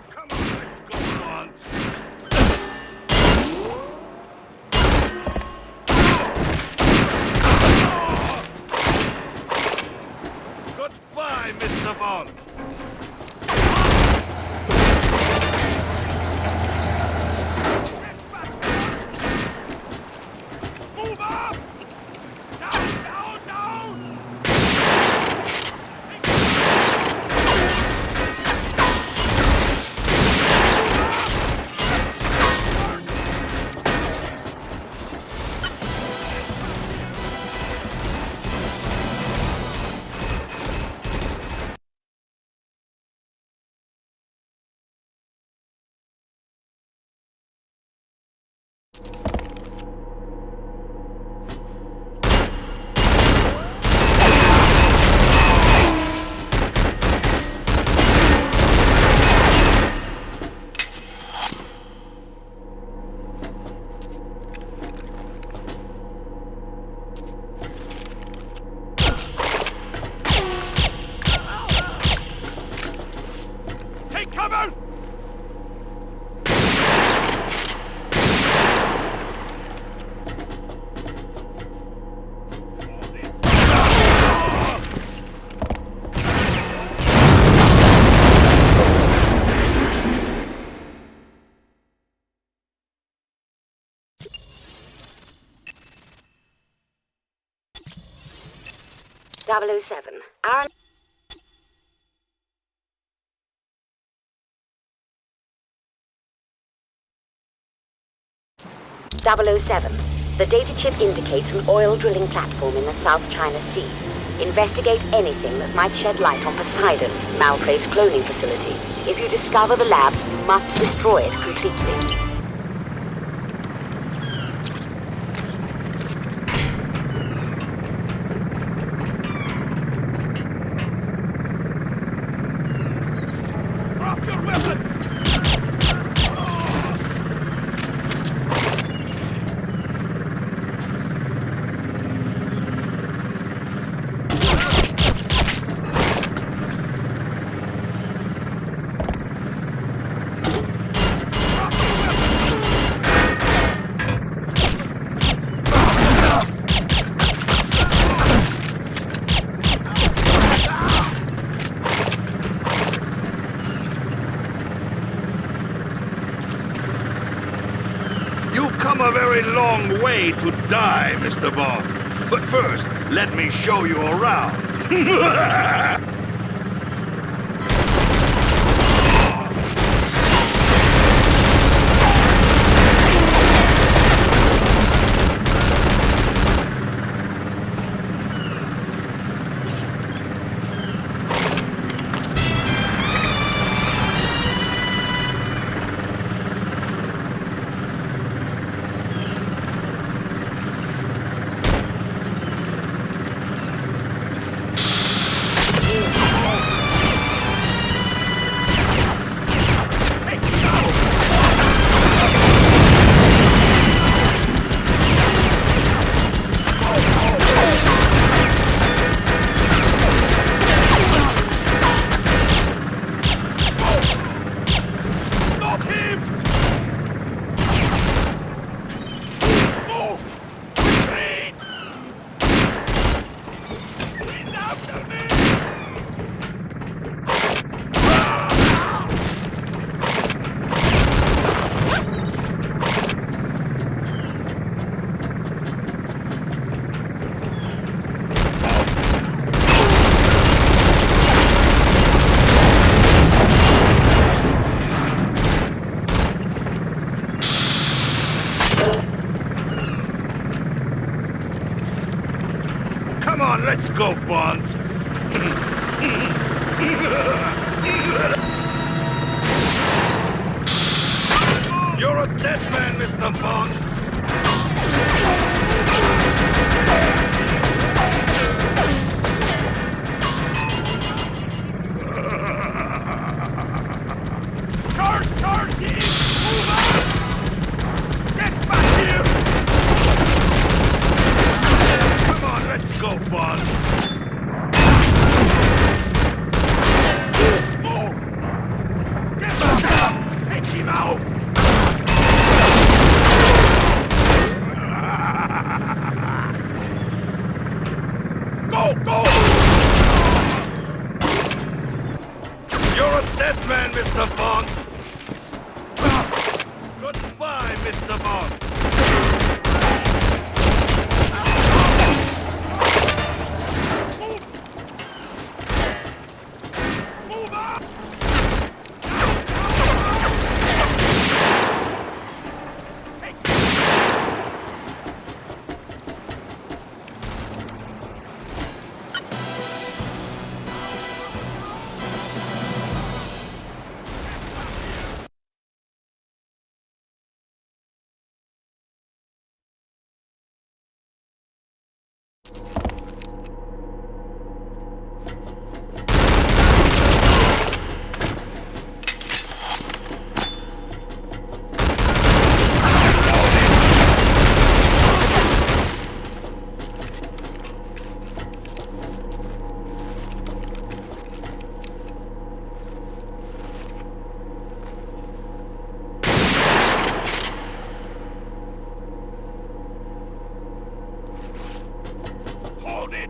Come on, let's go, Bond. Goodbye, Mr. Bond. Move up! Down, down, down! Take cover! .007. Our... .007. The data chip indicates an oil drilling platform in the South China Sea. Investigate anything that might shed light on Poseidon, Malprave's cloning facility. If you discover the lab, you must destroy it completely. Drop your weapon! You've come a very long way to die, Mr. Bond. But first, let me show you around. Come on, let's go, Bond. You're a dead man, Mr. Bond. Charge, move on! Get back here! Come on, let's go, Bond. Oh! Get back up! Take him out! Go! You're a dead man, Mr. Bond. Goodbye, Mr. Bond. Move up! Hold it!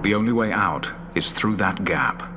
The only way out is through that gap.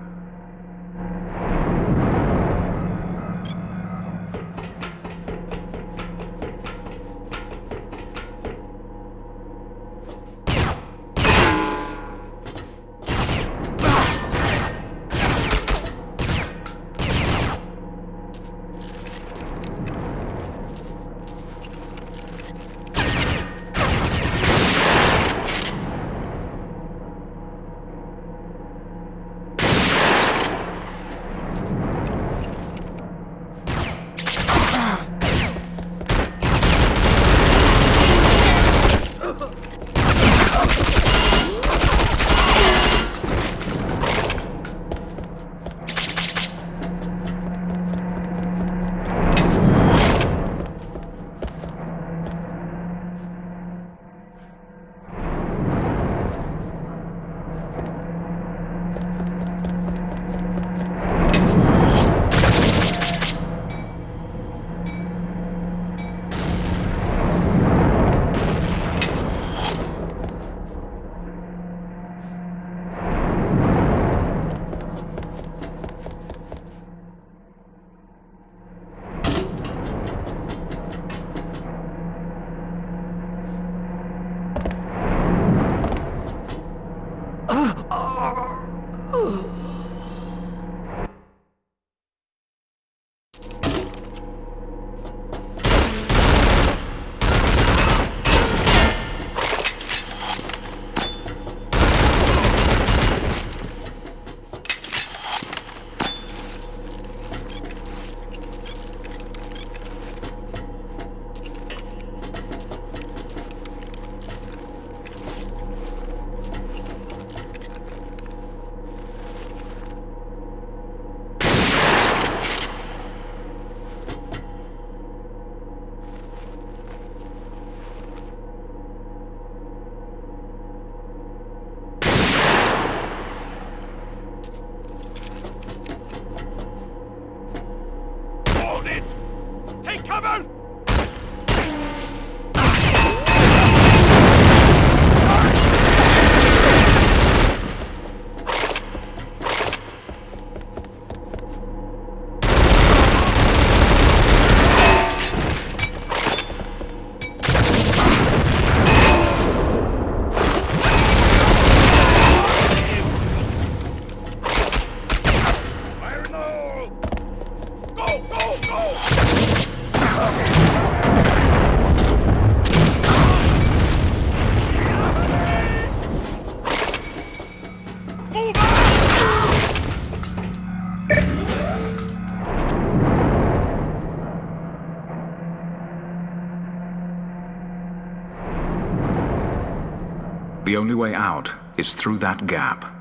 The only way out is through that gap.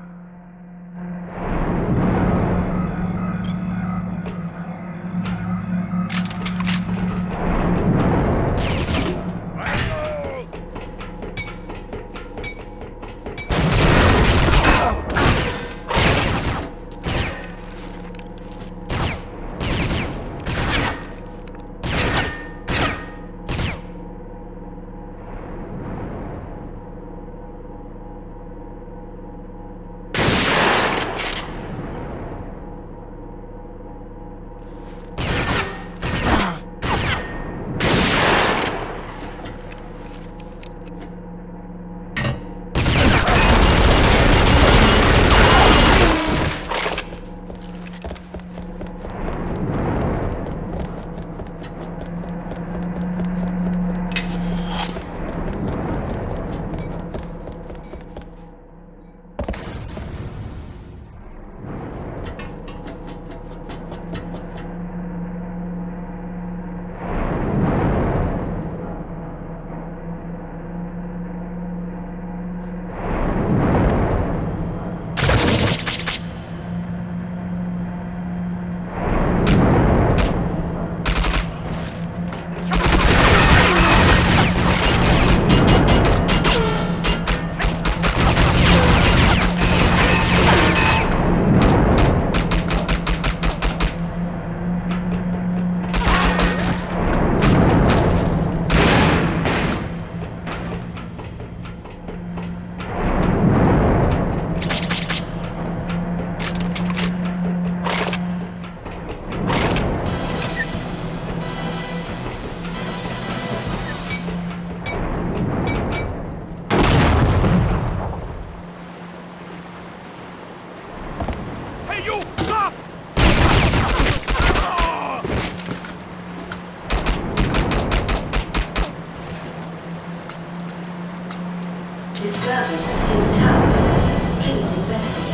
Disturbance in the tower. Please investigate.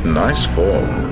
Nice form.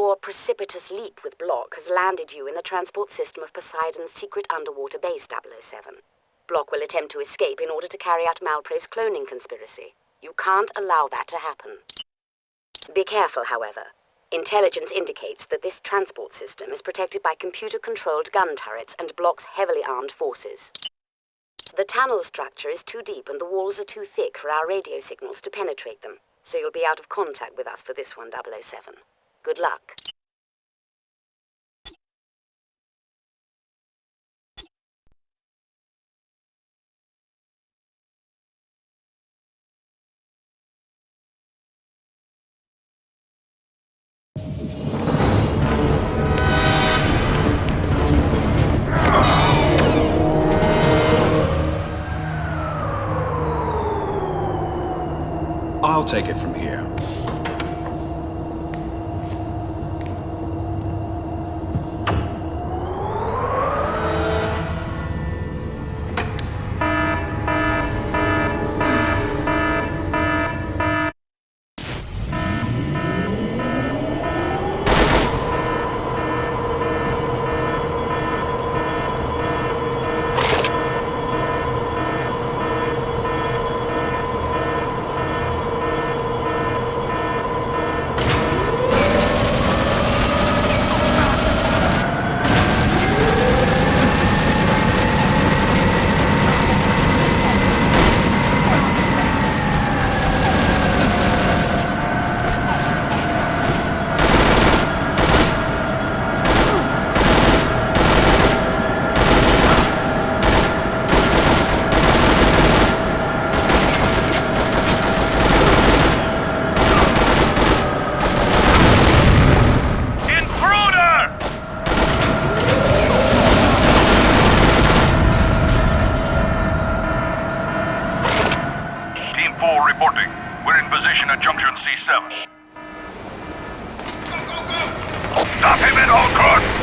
Your precipitous leap with Block has landed you in the transport system of Poseidon's secret underwater base, 007. Block will attempt to escape in order to carry out Malprave's cloning conspiracy. You can't allow that to happen. Be careful, however. Intelligence indicates that this transport system is protected by computer-controlled gun turrets and Block's heavily armed forces. The tunnel structure is too deep and the walls are too thick for our radio signals to penetrate them, so you'll be out of contact with us for this one, 007. Good luck. I'll take it from here. Reporting. We're in position at junction C7. Go! Stop him at all costs!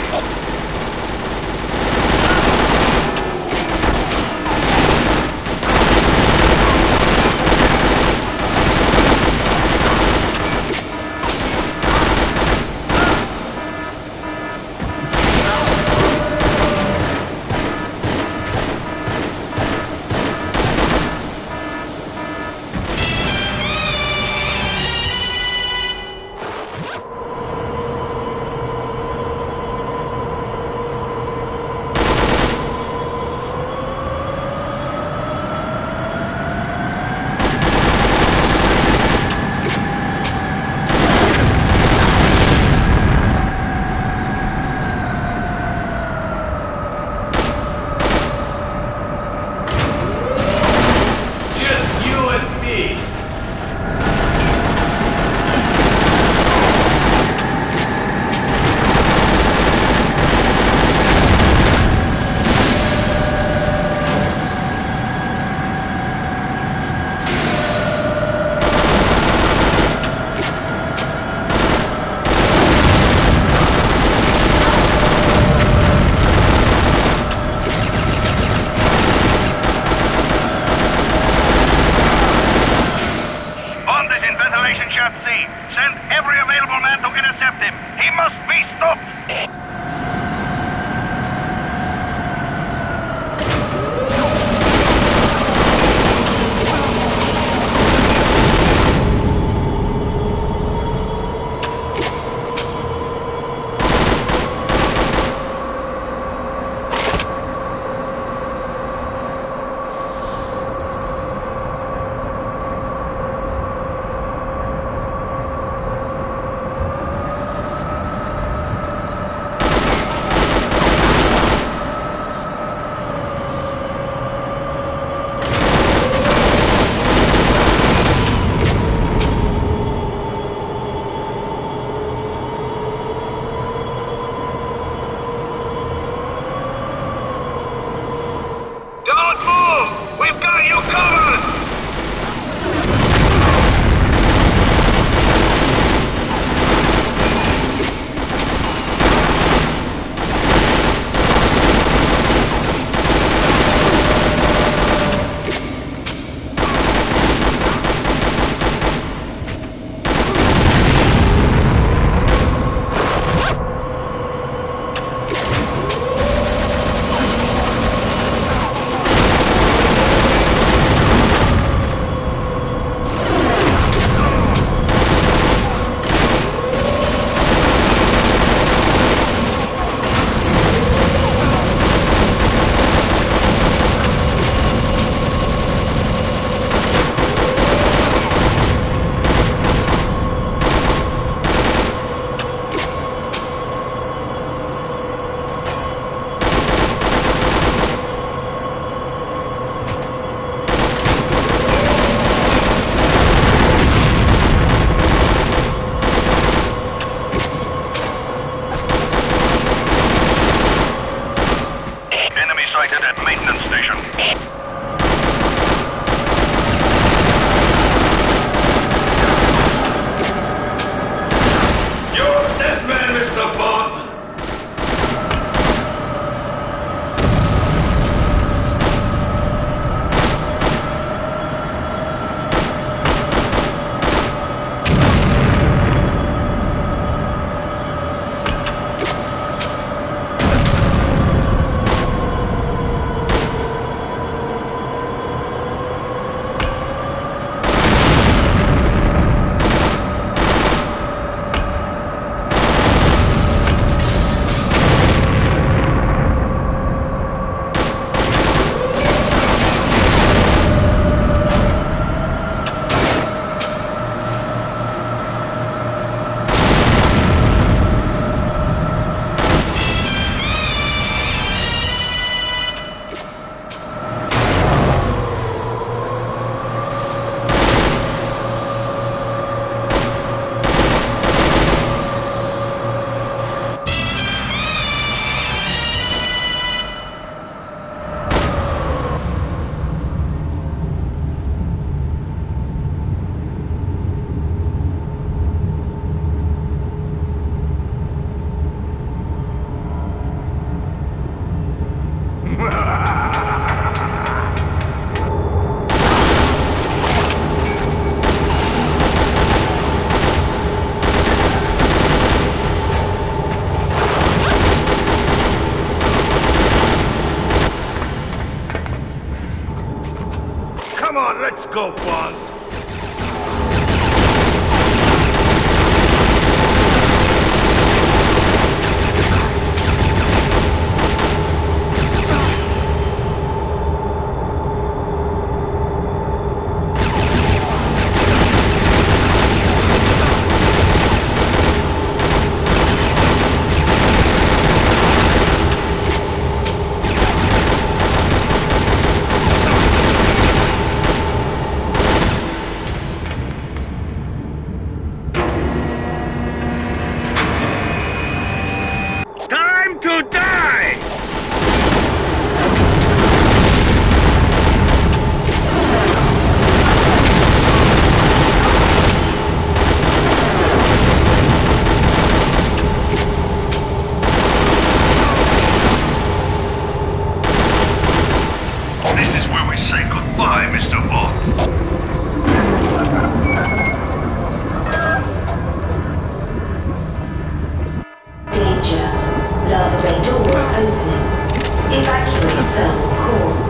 Send every available man to intercept him. He must be stopped. Let's go, Bond! Time to die! This is where we say goodbye, Mr. Bond. Danger. Lava bay doors opening. Evacuate thermal core.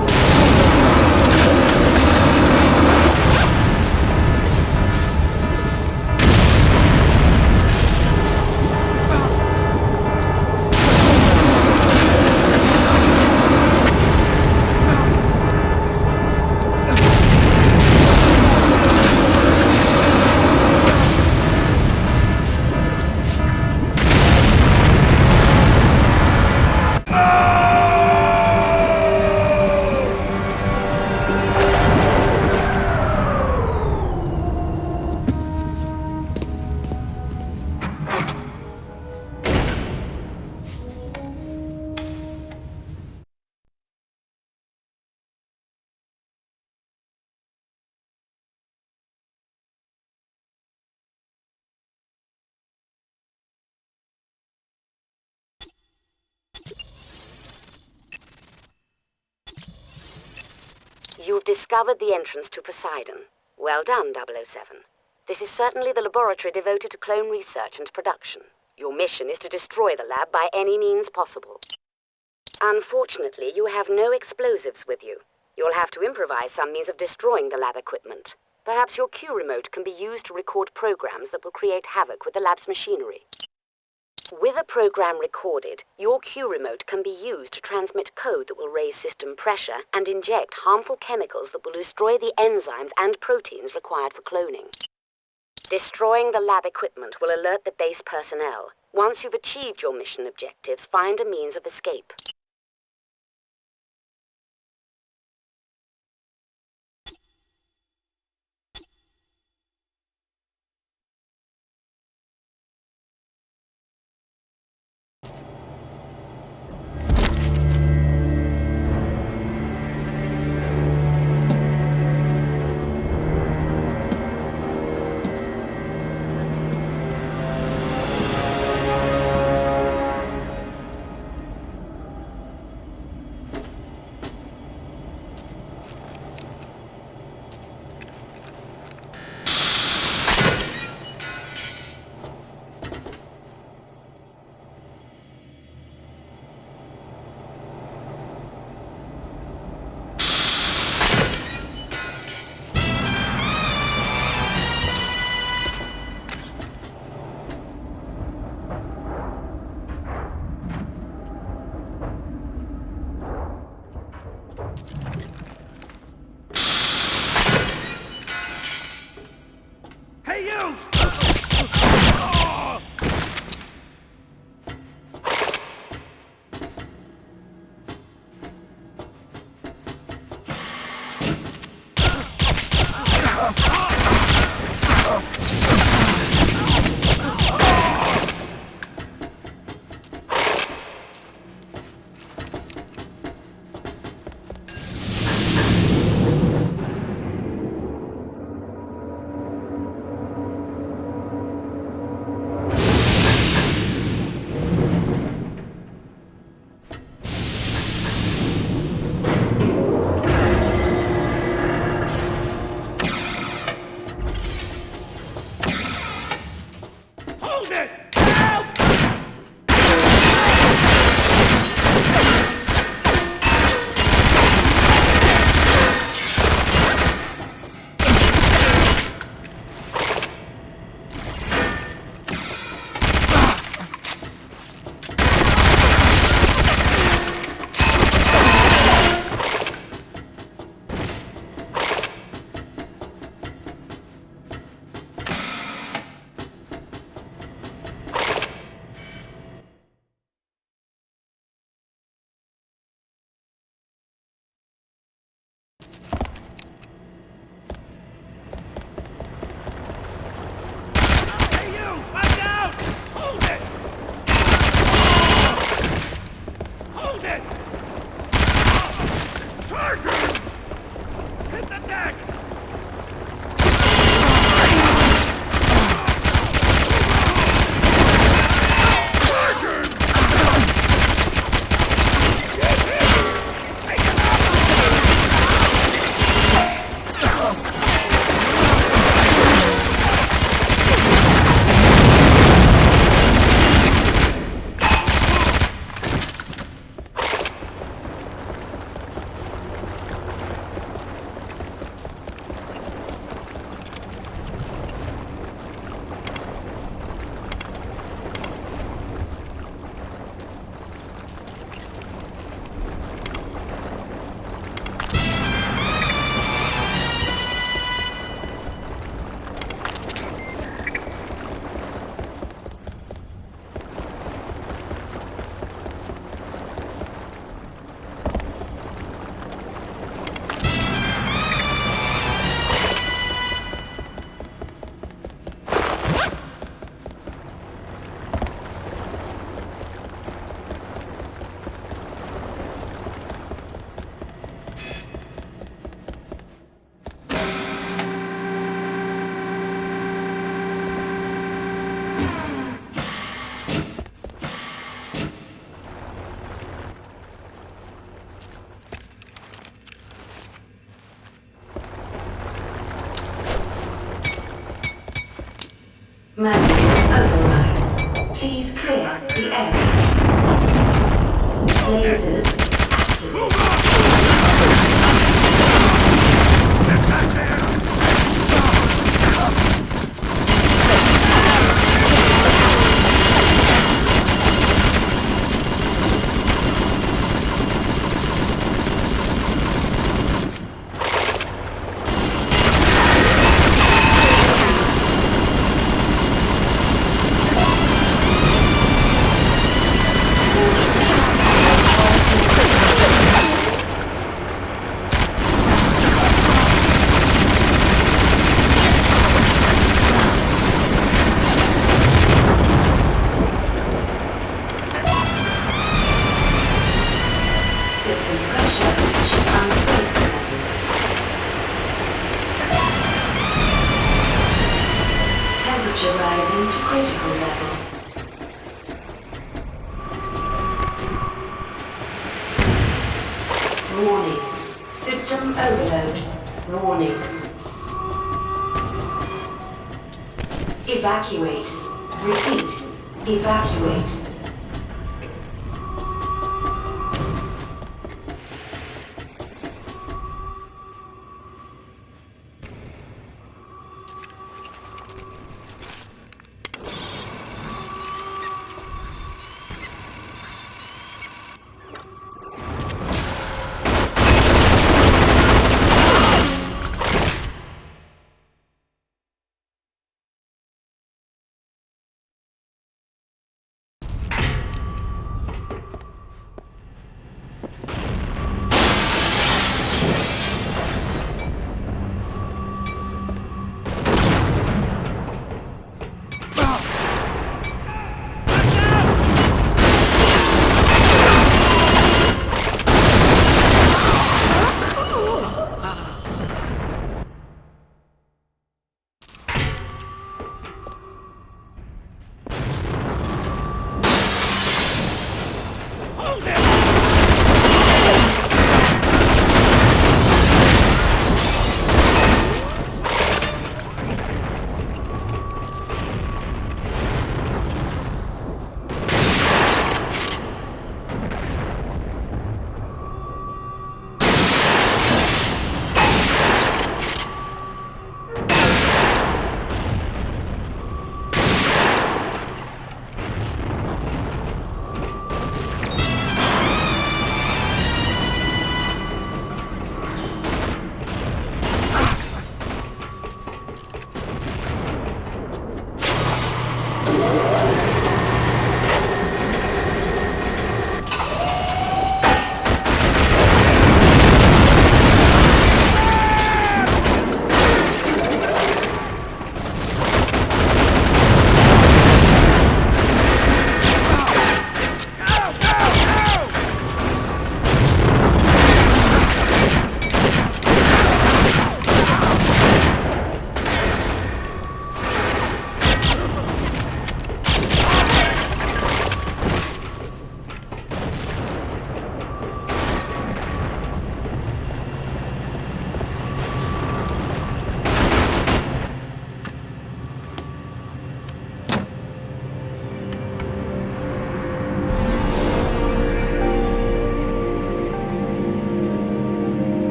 You've discovered the entrance to Poseidon. Well done, 007. This is certainly the laboratory devoted to clone research and production. Your mission is to destroy the lab by any means possible. Unfortunately, you have no explosives with you. You'll have to improvise some means of destroying the lab equipment. Perhaps your Q remote can be used to record programs that will create havoc with the lab's machinery. With a program recorded, your Q remote can be used to transmit code that will raise system pressure and inject harmful chemicals that will destroy the enzymes and proteins required for cloning. Destroying the lab equipment will alert the base personnel. Once you've achieved your mission objectives, find a means of escape. Hey, you! Manual override. Please clear the area. Lasers activated. Rising to critical level. Warning. System overload. Warning. Evacuate. Repeat. Evacuate.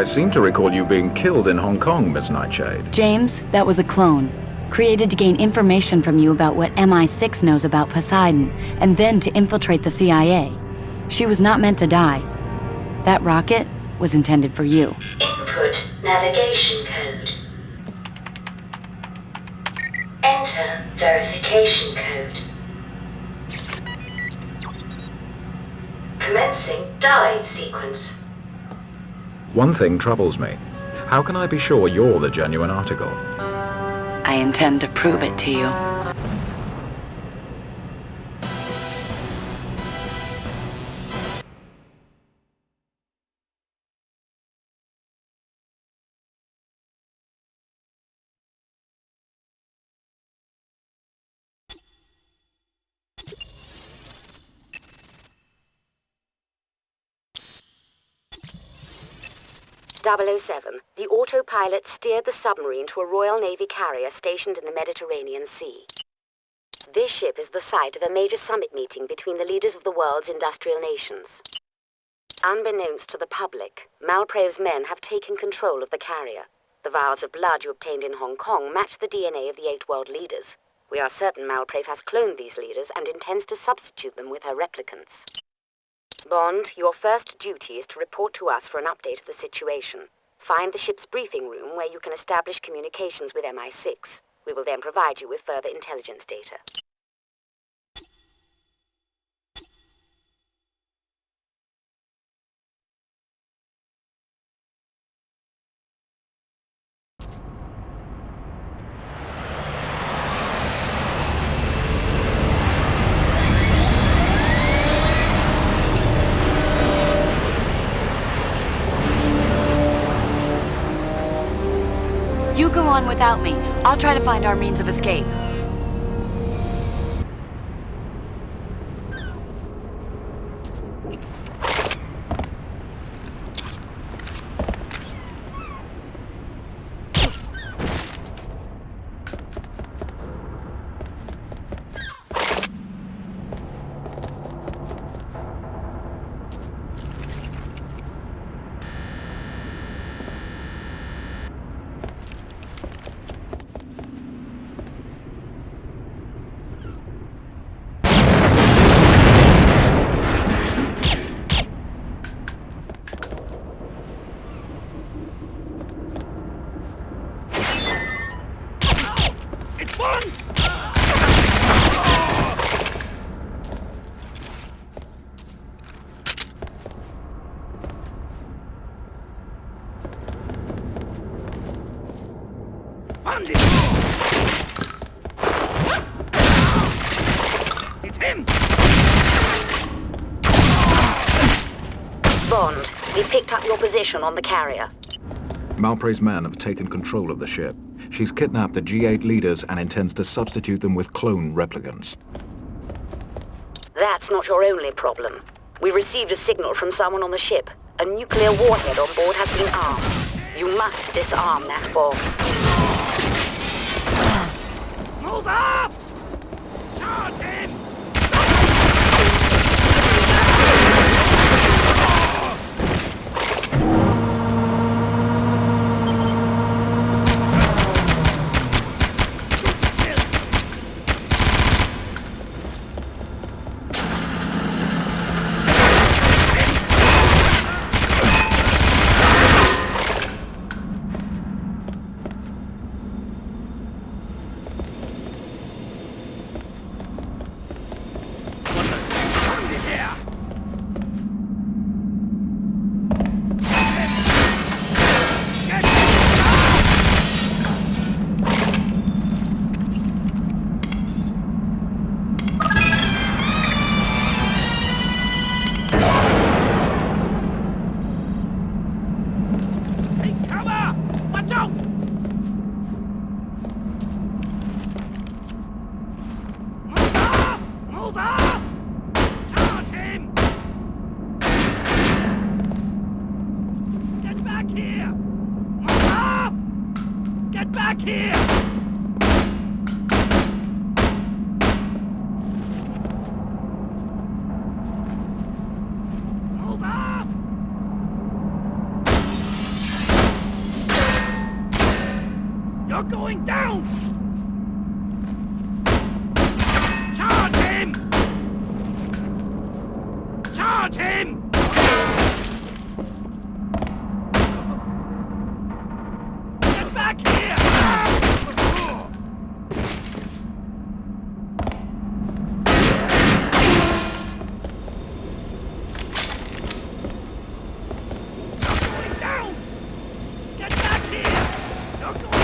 I seem to recall you being killed in Hong Kong, Miss Nightshade. James, that was a clone. Created to gain information from you about what MI6 knows about Poseidon, and then to infiltrate the CIA. She was not meant to die. That rocket was intended for you. Input navigation code. Enter verification code. Commencing dive sequence. One thing troubles me. How can I be sure you're the genuine article? I intend to prove it to you. 007, the autopilot steered the submarine to a Royal Navy carrier stationed in the Mediterranean Sea. This ship is the site of a major summit meeting between the leaders of the world's industrial nations. Unbeknownst to the public, Malprave's men have taken control of the carrier. The vials of blood you obtained in Hong Kong match the DNA of the 8 world leaders. We are certain Malprave has cloned these leaders and intends to substitute them with her replicants. Bond, your first duty is to report to us for an update of the situation. Find the ship's briefing room where you can establish communications with MI6. We will then provide you with further intelligence data. You go on without me. I'll try to find our means of escape. It's him! Bond, we've picked up your position on the carrier. Malprave's men have taken control of the ship. She's kidnapped the G8 leaders and intends to substitute them with clone replicants. That's not your only problem. We've received a signal from someone on the ship. A nuclear warhead on board has been armed. You must disarm that bomb. Move up! Charge him! You're going down! Charge him! Charge him! Get back here! You're going down! Get back here! You're going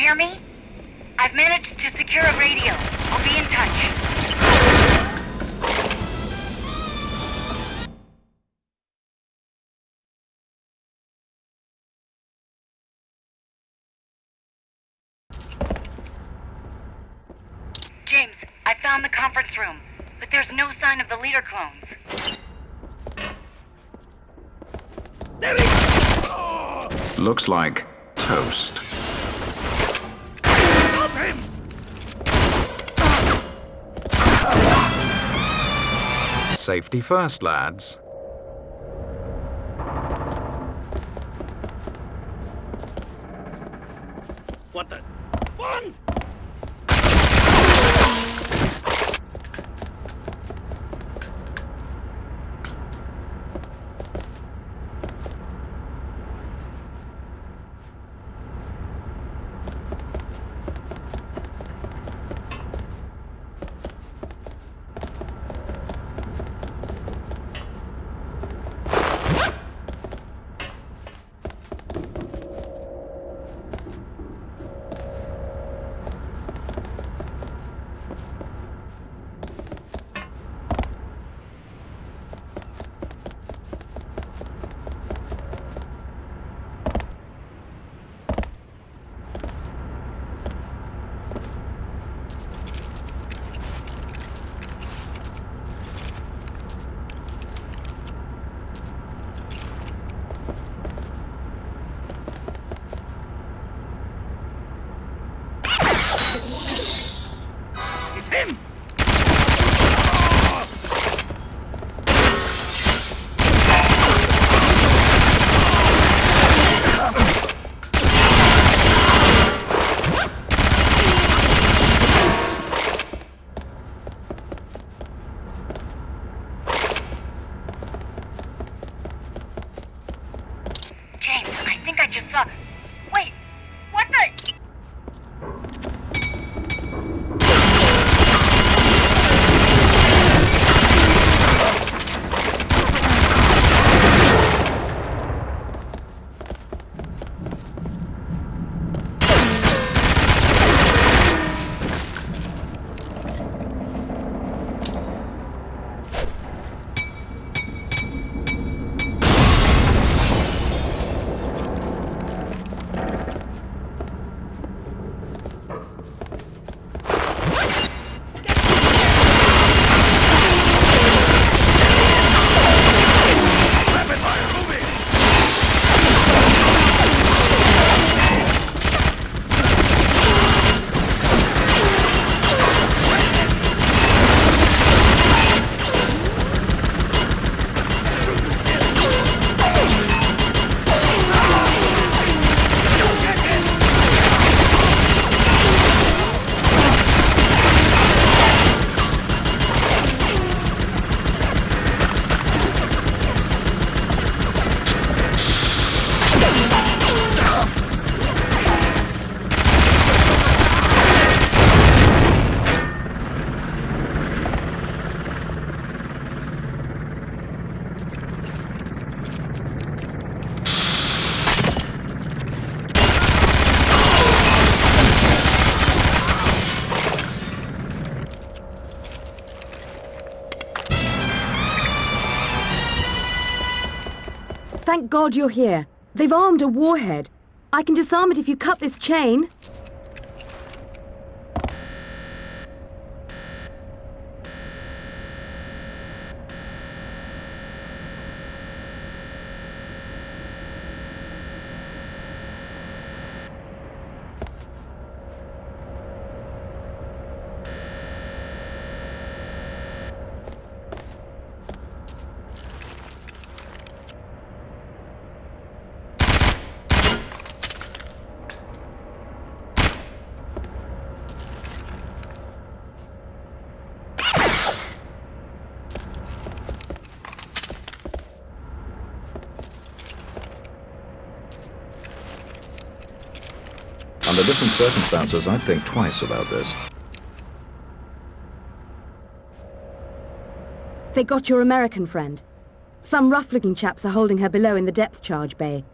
hear me? I've managed to secure a radio. I'll be in touch. James, I found the conference room, but there's no sign of the leader clones. Looks like toast. Safety first, lads. What the? Bond! Wait, what the? Thank God you're here. They've armed a warhead. I can disarm it if you cut this chain. Under different circumstances, I'd think twice about this. They got your American friend. Some rough-looking chaps are holding her below in the depth charge bay.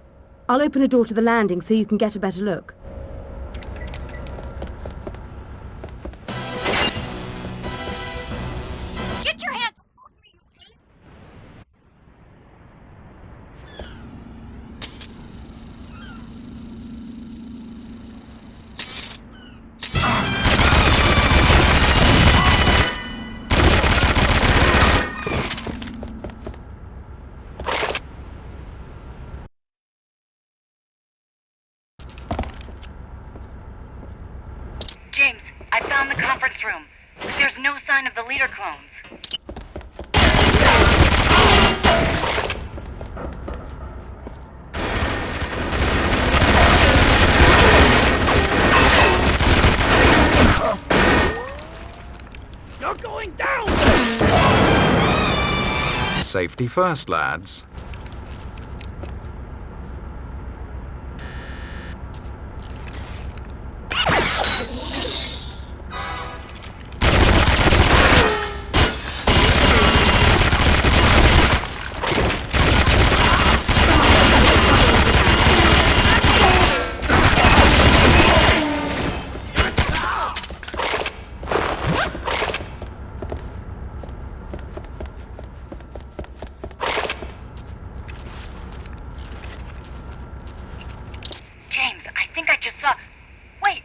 I'll open a door to the landing so you can get a better look. I found the conference room, but there's no sign of the leader clones. You're going down! Safety first, lads. James, I think I just saw... Wait,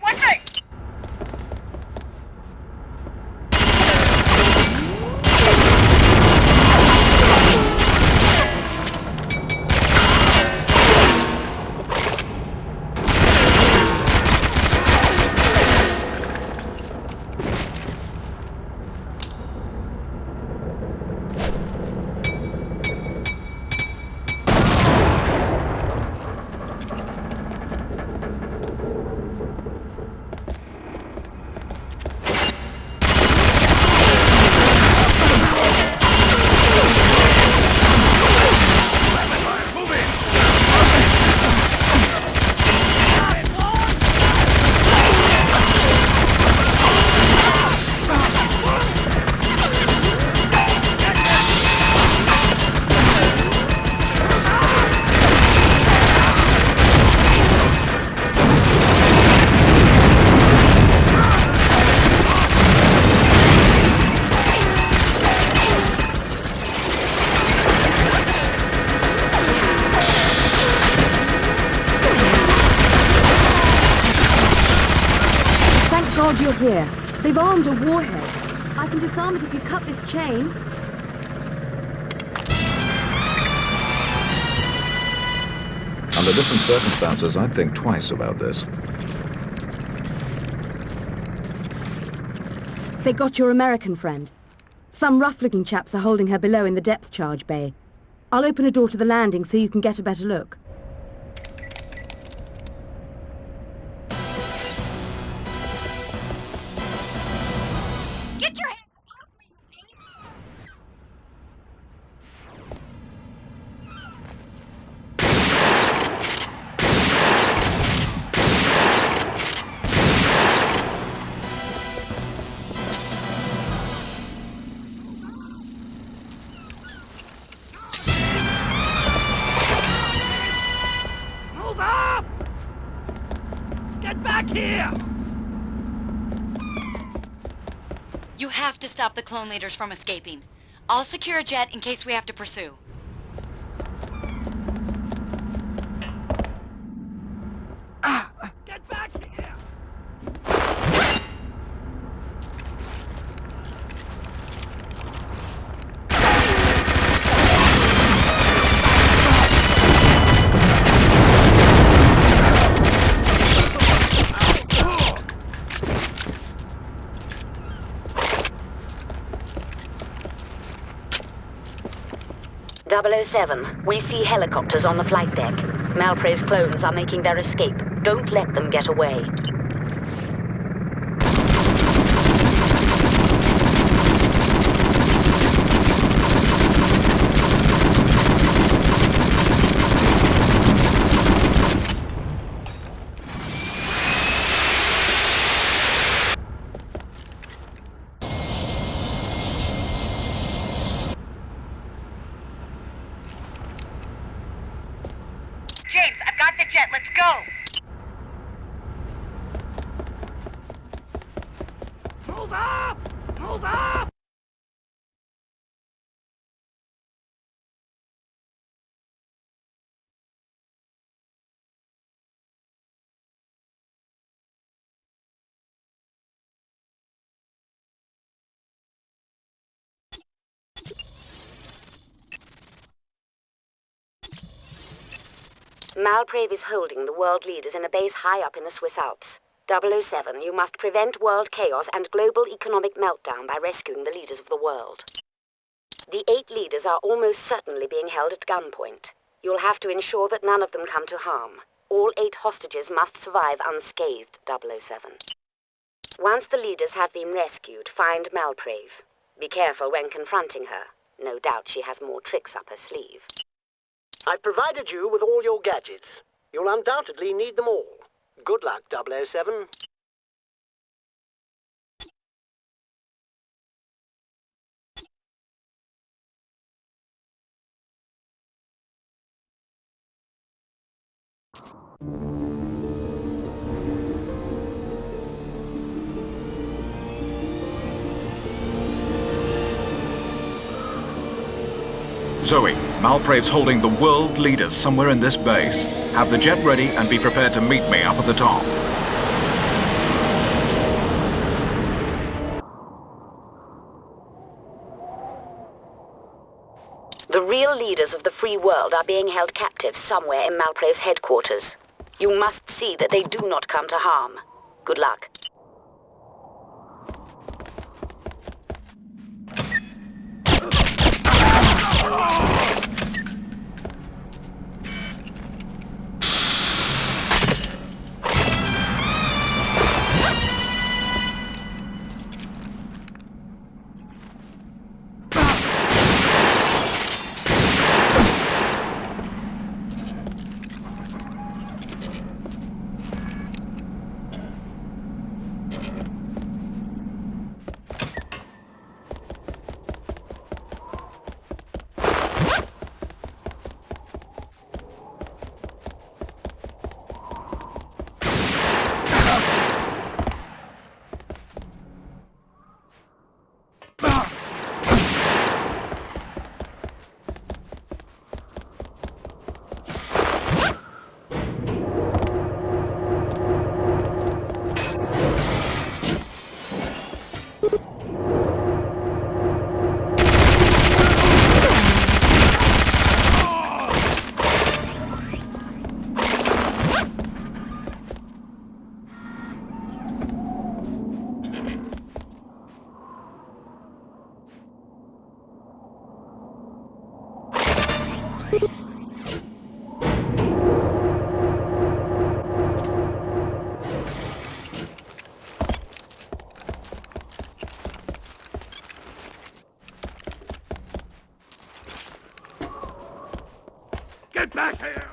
what the... God you're here. They've armed a warhead. I can disarm it if you cut this chain. Under different circumstances, I'd think twice about this. They got your American friend. Some rough-looking chaps are holding her below in the depth charge bay. I'll open a door to the landing so you can get a better look. Get your hands off me! Move up! Get back here! You have to stop the clone leaders from escaping. I'll secure a jet in case we have to pursue. Get back here! .007, we see helicopters on the flight deck. Malprave's clones are making their escape. Don't let them get away. James, I've got the jet. Let's go! Move up! Move up! Malprave is holding the world leaders in a base high up in the Swiss Alps. 007, you must prevent world chaos and global economic meltdown by rescuing the leaders of the world. The 8 leaders are almost certainly being held at gunpoint. You'll have to ensure that none of them come to harm. All 8 hostages must survive unscathed, 007. Once the leaders have been rescued, find Malprave. Be careful when confronting her. No doubt she has more tricks up her sleeve. I've provided you with all your gadgets. You'll undoubtedly need them all. Good luck, 007. Zoe, Malprave's holding the world leaders somewhere in this base. Have the jet ready and be prepared to meet me up at the top. The real leaders of the free world are being held captive somewhere in Malprave's headquarters. You must see that they do not come to harm. Good luck. Get back here!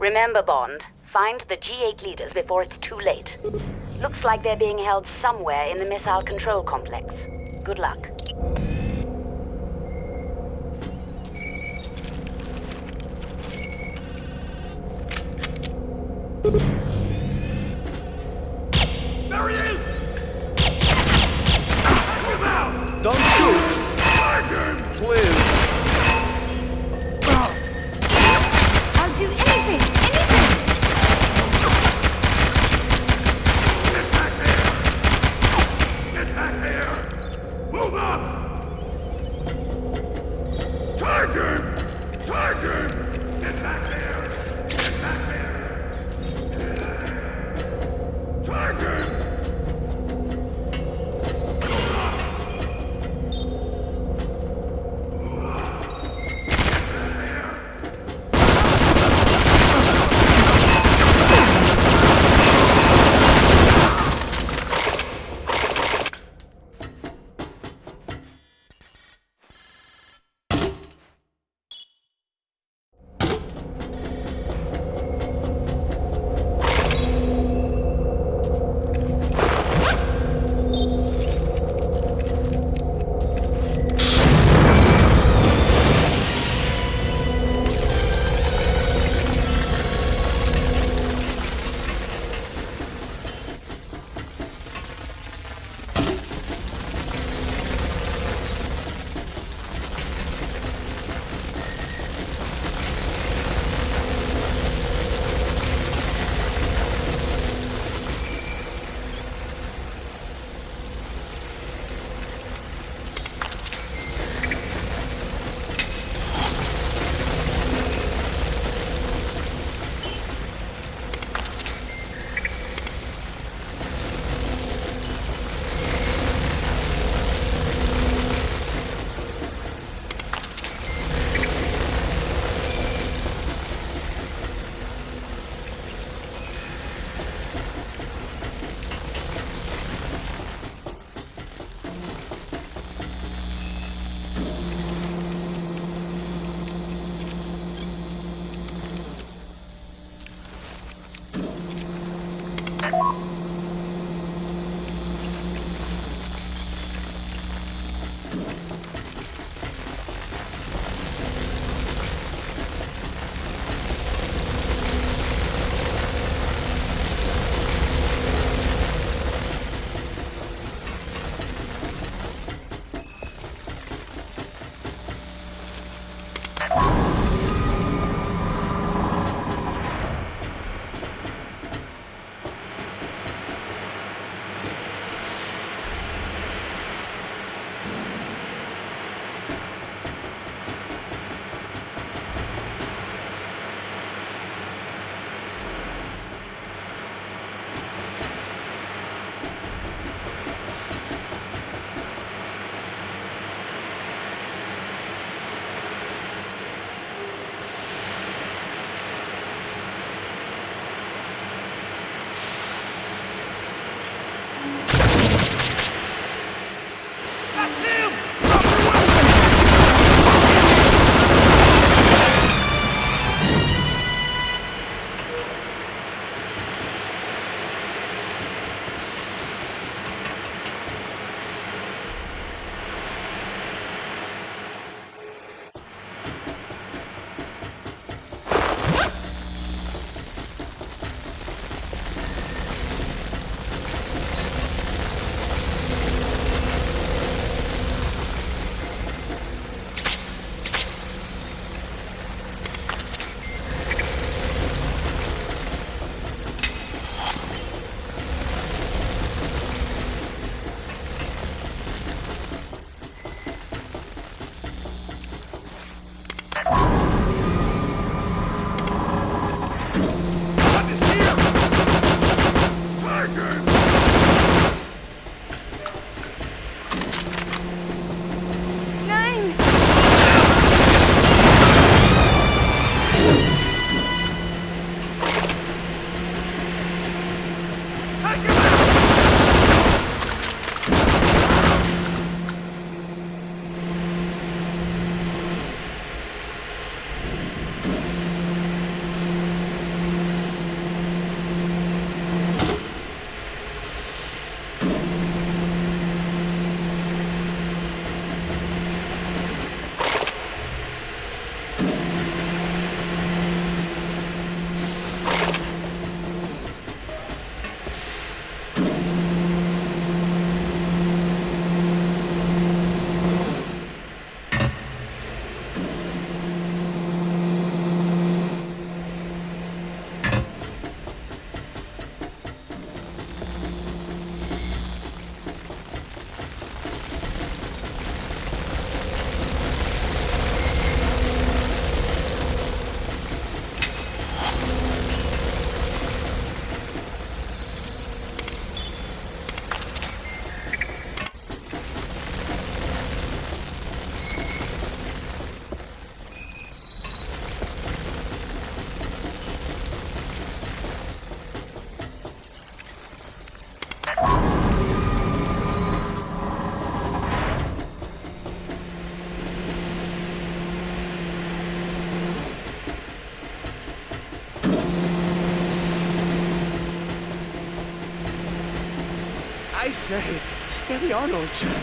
Remember, Bond, find the G8 leaders before it's too late. Looks like they're being held somewhere in the missile control complex. Good luck. There he is! Take him out! Don't shoot! Sergeant! Please. I'll do anything! Get back here! Get back here! Move up! Sergeant! Sergeant! Get back here! Get back here! I say, steady on, old chap.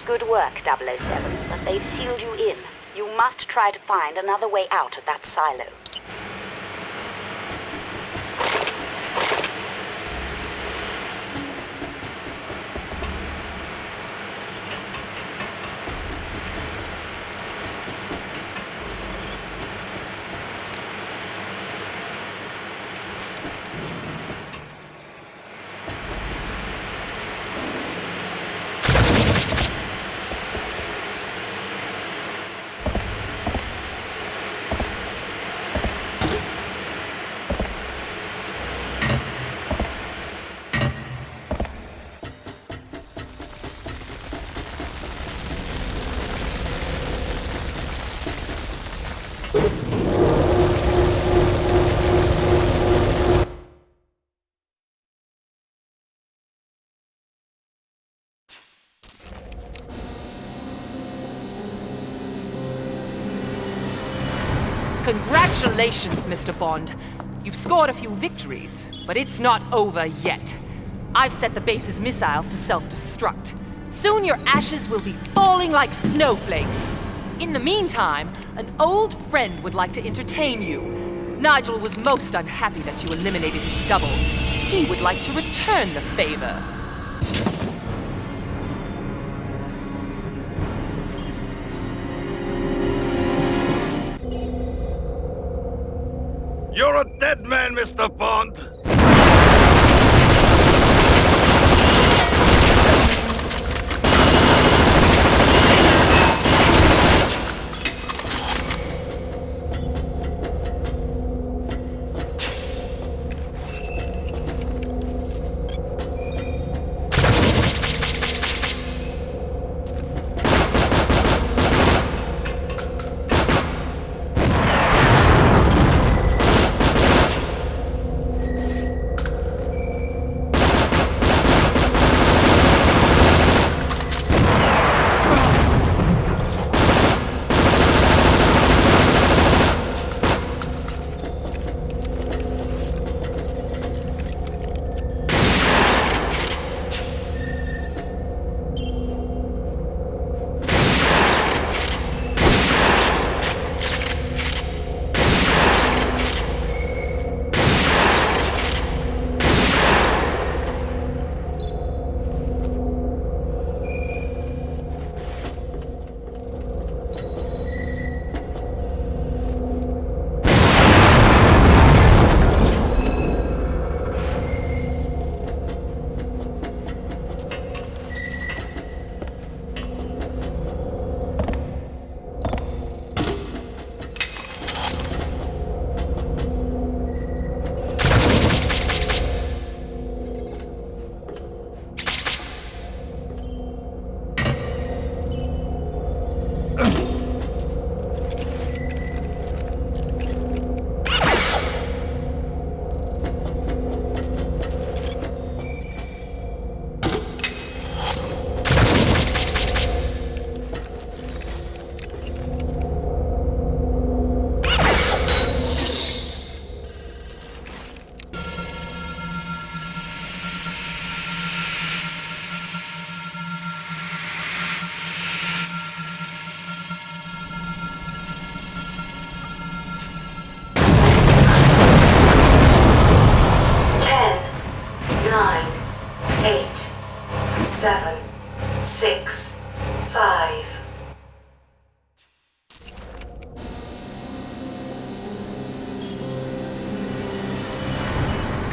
Good work, 007, but they've sealed you in. You must try to find another way out of that silo. Congratulations, Mr. Bond. You've scored a few victories, but it's not over yet. I've set the base's missiles to self-destruct. Soon your ashes will be falling like snowflakes. In the meantime, an old friend would like to entertain you. Nigel was most unhappy that you eliminated his double. He would like to return the favor. You're a dead man, Mr. Bond!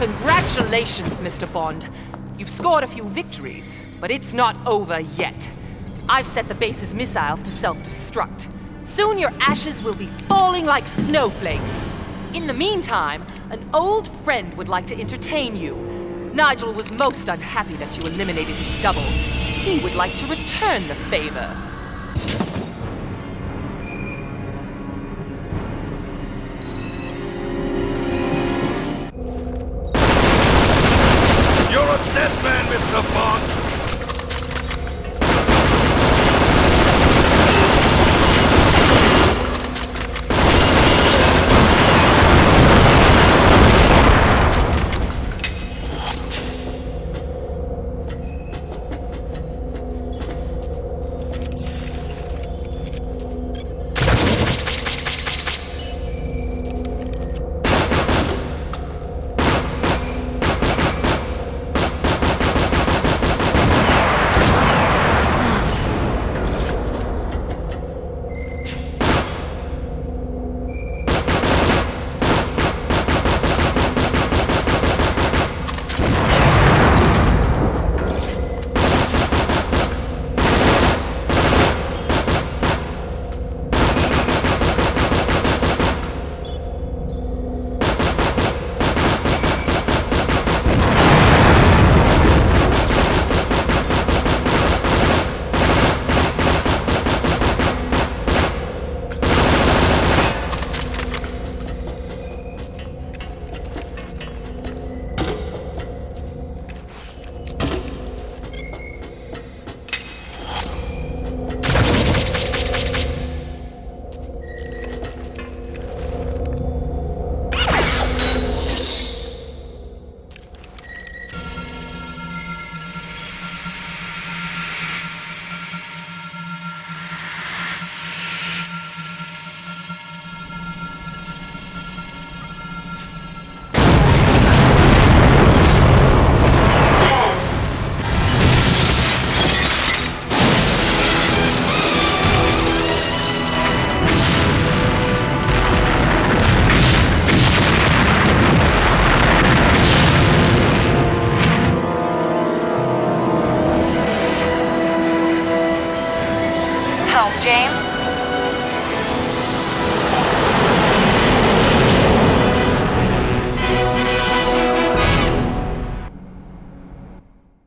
Congratulations, Mr. Bond. You've scored a few victories, but it's not over yet. I've set the base's missiles to self-destruct. Soon your ashes will be falling like snowflakes. In the meantime, an old friend would like to entertain you. Nigel was most unhappy that you eliminated his double. He would like to return the favor.